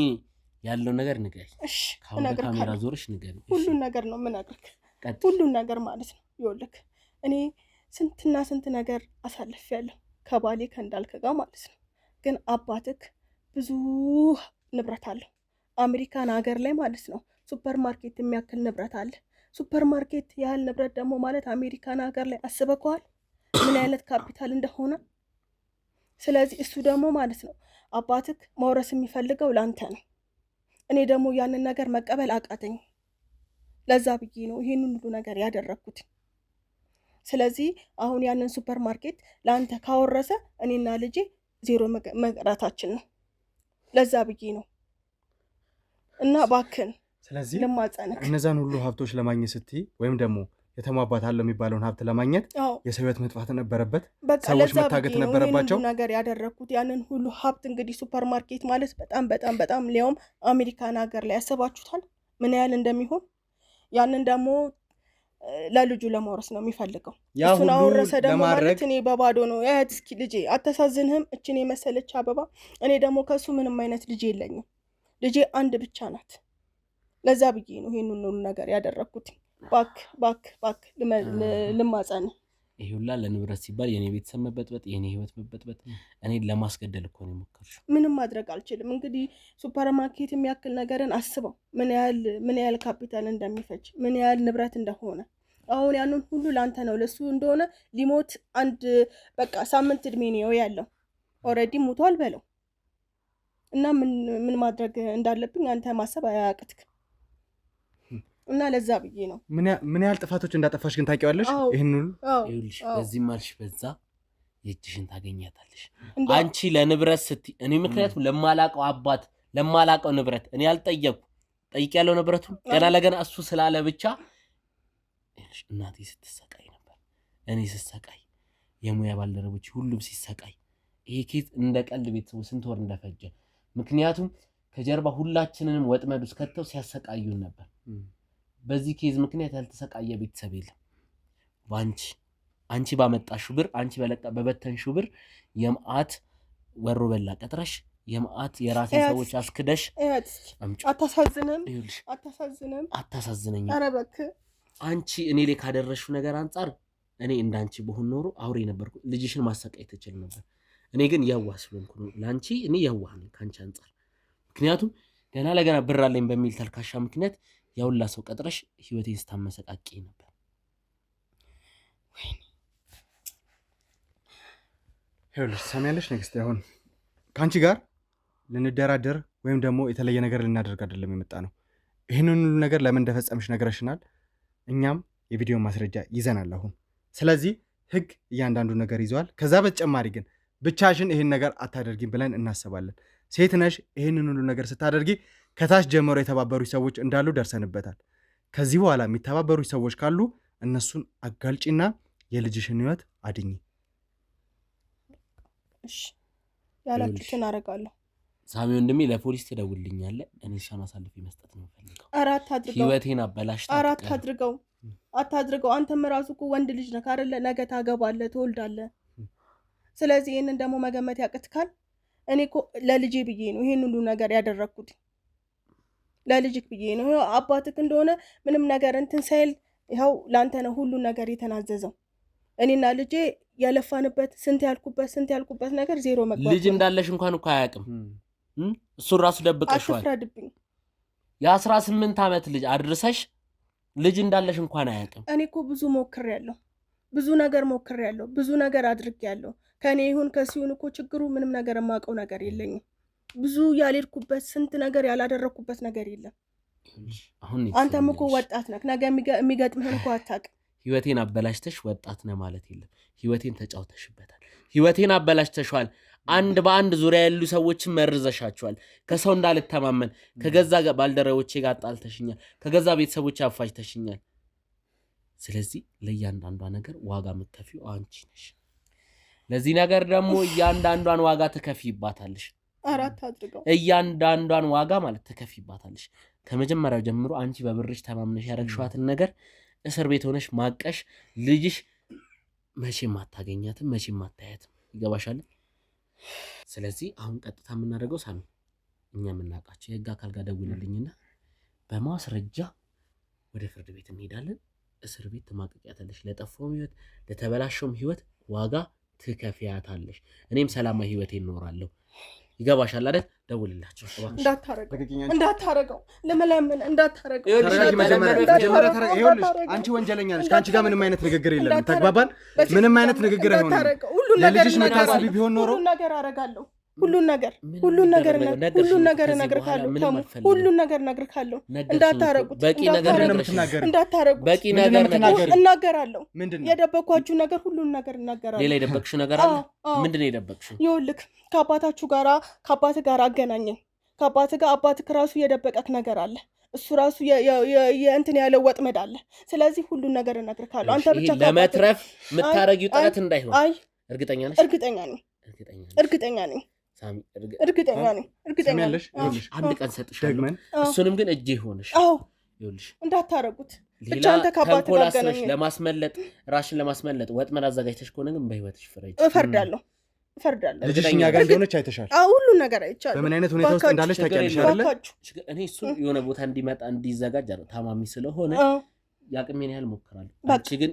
ያለው ነገር ንገሪ። እሺ ካሁን ካሜራ ዞርሽ ንገሪ። ሁሉን ነገር ነው የምነግርህ። ሁሉን ነገር ማለት ነው። ይኸውልህ እኔ ስንትና ስንት ነገር አሳልፌያለሁ ከባሌ ከእንዳልክ ጋር ማለት ነው። ግን አባትክ ብዙ ንብረት አለው አሜሪካን ሀገር ላይ ማለት ነው። ሱፐር ማርኬት የሚያክል ንብረት አለ። ሱፐር ማርኬት ያህል ንብረት ደግሞ ማለት አሜሪካን ሀገር ላይ አስበከዋል ምን አይነት ካፒታል እንደሆነ። ስለዚህ እሱ ደግሞ ማለት ነው አባትክ መውረስ የሚፈልገው ላንተ ነው። እኔ ደግሞ ያንን ነገር መቀበል አቃተኝ። ለዛ ብዬ ነው ይሄንን ሁሉ ነገር ያደረኩት። ስለዚህ አሁን ያንን ሱፐር ማርኬት ላንተ ካወረሰ እኔና ልጄ ዜሮ መቅረታችን ነው። ለዛ ብዬ ነው እና ባክን ስለዚህ ለማጸነክ እነዛን ሁሉ ሀብቶች ለማግኘት ስትይ ወይም ደግሞ የተሟባት አለው የሚባለውን ሀብት ለማግኘት የሰው ህይወት መጥፋት ነበረበት፣ ሰዎች መታገት ነበረባቸው። ነገር ያደረኩት ያንን ሁሉ ሀብት እንግዲህ ሱፐር ማርኬት ማለት በጣም በጣም በጣም ሊያውም አሜሪካን ሀገር ላይ ያሰባችሁታል ምን ያህል እንደሚሆን። ያንን ደግሞ ለልጁ ለማውረስ ነው የሚፈልገው። እሱን አወረሰ ደግሞ ማለት እኔ በባዶ ነው። እስኪ ልጄ አተሳዝንህም? እችን የመሰለች አበባ። እኔ ደግሞ ከሱ ምንም አይነት ልጅ የለኝም። ልጄ አንድ ብቻ ናት። ለዛ ብዬ ነው ይሄንን ሁሉ ነገር ያደረኩት። ባክ ልማጸን። ይሄ ሁላ ለንብረት ሲባል የኔ ቤተሰብ መበጥበጥ፣ የኔ ህይወት መበጥበጥ፣ እኔን ለማስገደል እኮ ነው የሞከርሽው። ምንም ማድረግ አልችልም። እንግዲህ ሱፐር ማርኬት የሚያክል ነገርን አስበው ምን ያህል ካፒታል እንደሚፈጅ፣ ምን ያህል ንብረት እንደሆነ። አሁን ያንን ሁሉ ላንተ ነው ለሱ እንደሆነ ሊሞት አንድ በቃ ሳምንት እድሜ ነው ያለው። ኦልሬዲ ሞቷል በለው እና ምን ማድረግ እንዳለብኝ አንተ ማሰብ አያቅትክ እና ለዛ ብዬ ነው። ምን ያህል ጥፋቶች እንዳጠፋሽ ግን ታውቂዋለሽ? ይሄን ሁሉ ይኸውልሽ፣ በዚህ ማልሽ በዛ የእጅሽን ታገኛታለሽ። አንቺ ለንብረት ስትይ እኔ ምክንያቱም ለማላቀው አባት ለማላቀው ንብረት እኔ አልጠየቅኩ ጠይቄያለሁ። ንብረቱ ገና ለገና እሱ ስላለ ብቻ እናቴ ስትሰቃይ ነበር፣ እኔ ስትሰቃይ፣ የሙያ ባልደረቦች ሁሉም ሲሰቃይ፣ ይሄ ኬዝ እንደ ቀልድ ቤተሰቡ ስንት ወር እንደፈጀ ምክንያቱም ከጀርባ ሁላችንንም ወጥመድ ውስጥ ከተው ሲያሰቃዩን ነበር። በዚህ ኬዝ ምክንያት ያልተሰቃየ ቤተሰብ የለም። አንቺ ባመጣሽው ብር፣ አንቺ በበተንሽው ብር የመዓት ወሮ በላ ቀጥረሽ የመዓት የራሴ ሰዎች አስክደሽ አታሳዝንም? አታሳዝነኝም? ኧረ እባክህ አንቺ እኔ ላይ ካደረሽው ነገር አንጻር እኔ እንዳንቺ በሆን ኖሮ አውሬ ነበርኩ፣ ልጅሽን ማሰቃየት ትችል ነበር። እኔ ግን የዋህ ስለሆንኩ ነው ለአንቺ እኔ የዋህ ነኝ ከአንቺ አንጻር። ምክንያቱም ገና ለገና ብር አለኝ በሚል ተልካሻ ምክንያት ያውላ ሰው ቀጥረሽ ህይወቴን ስታመሰቃቂ ነበር። ይኸውልሽ ሰሚያለሽ ንግስት፣ አሁን ከአንቺ ጋር ልንደራደር ወይም ደግሞ የተለየ ነገር ልናደርግ አይደለም የመጣ ነው። ይህንን ሁሉ ነገር ለምን እንደፈጸምሽ ነግረሽናል። እኛም የቪዲዮ ማስረጃ ይዘናል አሁን። ስለዚህ ህግ እያንዳንዱ ነገር ይዘዋል። ከዛ በተጨማሪ ግን ብቻሽን ይህን ነገር አታደርጊም ብለን እናስባለን። ሴት ነሽ። ይህንን ሁሉ ነገር ስታደርጊ ከታች ጀምሮ የተባበሩሽ ሰዎች እንዳሉ ደርሰንበታል። ከዚህ በኋላ የሚተባበሩሽ ሰዎች ካሉ እነሱን አጋልጪና የልጅሽን ህይወት አድኚ። እሺ ያላችሁትን አደርጋለሁ። ሳሚ ወንድሜ ለፖሊስ ትደውልልኛለህ። እኔ እሷን አሳልፌ መስጠት ነው የምፈልገው። አራት አድርገው ህይወቴን አበላሽታ አታድርገው። አንተም ራሱ እኮ ወንድ ልጅ ነህ አይደለ? ነገ ታገባለህ፣ ትወልዳለህ። ስለዚህ ይሄንን ደግሞ መገመት ያቅትካል። እኔ እኮ ለልጄ ብዬ ነው ይሄን ሁሉ ነገር ያደረኩት። ለልጅክ ብዬ ነው። አባትክ እንደሆነ ምንም ነገር እንትን ሳይል ይኸው ላንተ ነው ሁሉ ነገር የተናዘዘው። እኔና ልጄ ያለፋንበት ስንት ያልኩበት ነገር ዜሮ መግባት። ልጅ እንዳለሽ እንኳን እኮ አያውቅም። እሱን ራሱ ደብቀሽዋል። አትፍረድብኝ። የ18 ዓመት ልጅ አድርሰሽ ልጅ እንዳለሽ እንኳን አያውቅም። እኔ እኮ ብዙ ሞክሬያለሁ፣ ብዙ ነገር አድርጌያለሁ። ከኔ ይሁን ከሲሆን እኮ ችግሩ ምንም ነገር የማውቀው ነገር የለኝም። ብዙ ያልሄድኩበት ስንት ነገር ያላደረኩበት ነገር የለም። አንተም እኮ ወጣት ነህ፣ ነገ የሚገጥምህን እኮ አታውቅም። ህይወቴን አበላሽተሽ ወጣት ነህ ማለት የለም። ህይወቴን ተጫውተሽበታል። ህይወቴን አበላሽተሽዋል። አንድ በአንድ ዙሪያ ያሉ ሰዎችን መርዘሻቸዋል። ከሰው እንዳልተማመን ከገዛ ባልደረቦቼ ጋር ጣልተሽኛል። ከገዛ ቤተሰቦቼ አፋጅተሽኛል። ስለዚህ ለእያንዳንዷ ነገር ዋጋ የምትከፊው አንቺ ነሽ። ለዚህ ነገር ደግሞ እያንዳንዷን ዋጋ ትከፊባታለሽ። አራት አድርገው እያንዳንዷን ዋጋ ማለት ትከፊባታለሽ። ከመጀመሪያው ጀምሮ አንቺ በብርሽ ተማምነሽ ያረግሽዋትን ነገር እስር ቤት ሆነሽ ማቀሽ ልጅሽ መቼም አታገኛትም፣ መቼም አታያትም። ይገባሻል? ስለዚህ አሁን ቀጥታ የምናደርገው ሳሚ እኛ የምናውቃቸው የህግ አካል ጋር ደውልልኝና በማስረጃ ወደ ፍርድ ቤት እንሄዳለን። እስር ቤት ትማቀቂያታለሽ። ለጠፋውም ህይወት ለተበላሸውም ህይወት ዋጋ ትከፍያታለሽ። እኔም ሰላማዊ ህይወቴ እኖራለሁ። ይገባሻል አይደል? ደውልላቸው እንዳታረገው ለመለምን እንዳታረገው። አንቺ ወንጀለኛ ነሽ። ከአንቺ ጋር ምንም አይነት ንግግር የለም። ተግባባን? ምንም አይነት ንግግር አይሆንም። ለልጅሽ መታሰቢ ቢሆን ኖሮ ሁሉን ነገር አረጋለሁ። ሁሉን ነገር እነግርካለሁ። ሁሉን ነገር እነግርካለሁ። እንዳታረጉት። በቂ ነገር እንዳታረጉት። በቂ ነገር እናገራለሁ። የደበኳችሁ ነገር ሁሉን ነገር እናገራለሁ። ሌላ የደበቅሽው ነገር አለ? ምንድነው የደበቅሽው? ይኸውልህ ከአባታችሁ ጋራ ከአባት ጋር አገናኘኝ። ከአባት ጋር አባትህ ራሱ የደበቀክ ነገር አለ። እሱ ራሱ የእንትን ያለው ወጥመድ አለ። ስለዚህ ሁሉን ነገር እነግርካለሁ። አንተ ብቻ ለመትረፍ የምታረጊው ጥረት እንዳይሆን። አይ እርግጠኛ ነሽ? እርግጠኛ ነኝ። አንድ ቀን ሰጥሻለሁ። እሱንም ግን እጄ ሆነሽ ይኸውልሽ እንዳታረጉት። ብቻ አንተ ከአባት ጋር አገናኘኝ። ለማስመለጥ ራስሽን ለማስመለጥ ወጥመድ አዘጋጅተሽ ከሆነ ግን በህይወትሽ ፍረጂ። እፈርዳለሁ። ልጅሽ እኛ ጋር እንደሆነች አይተሻል። ሁሉ ነገር አይቻለሁ። በምን አይነት ሁኔታ ውስጥ እንዳለች ታውቂያለሽ አይደል? እኔ እሱ የሆነ ቦታ እንዲመጣ እንዲዘጋጅ ታማሚ ስለሆነ ያቅሜን ያህል ሞክራለሁ። አንቺ ግን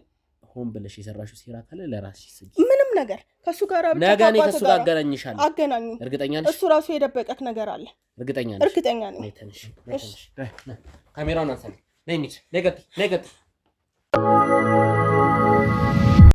ሆን ብለሽ የሰራሽው ሴራ ካለ ለራስሽ ስጂ። ምንም ነገር ከሱ ጋር ብቻ ነገ እኔ ከሱ ጋር አገናኝሻለሁ። አገናኙ። እርግጠኛ ነሽ? እሱ ራሱ የደበቀክ ነገር አለ። እርግጠኛ ነሽ? እርግጠኛ ነኝ። ካሜራውን አንሳልኝ። ነይ እንሂድ። ነይ ቀጥይ።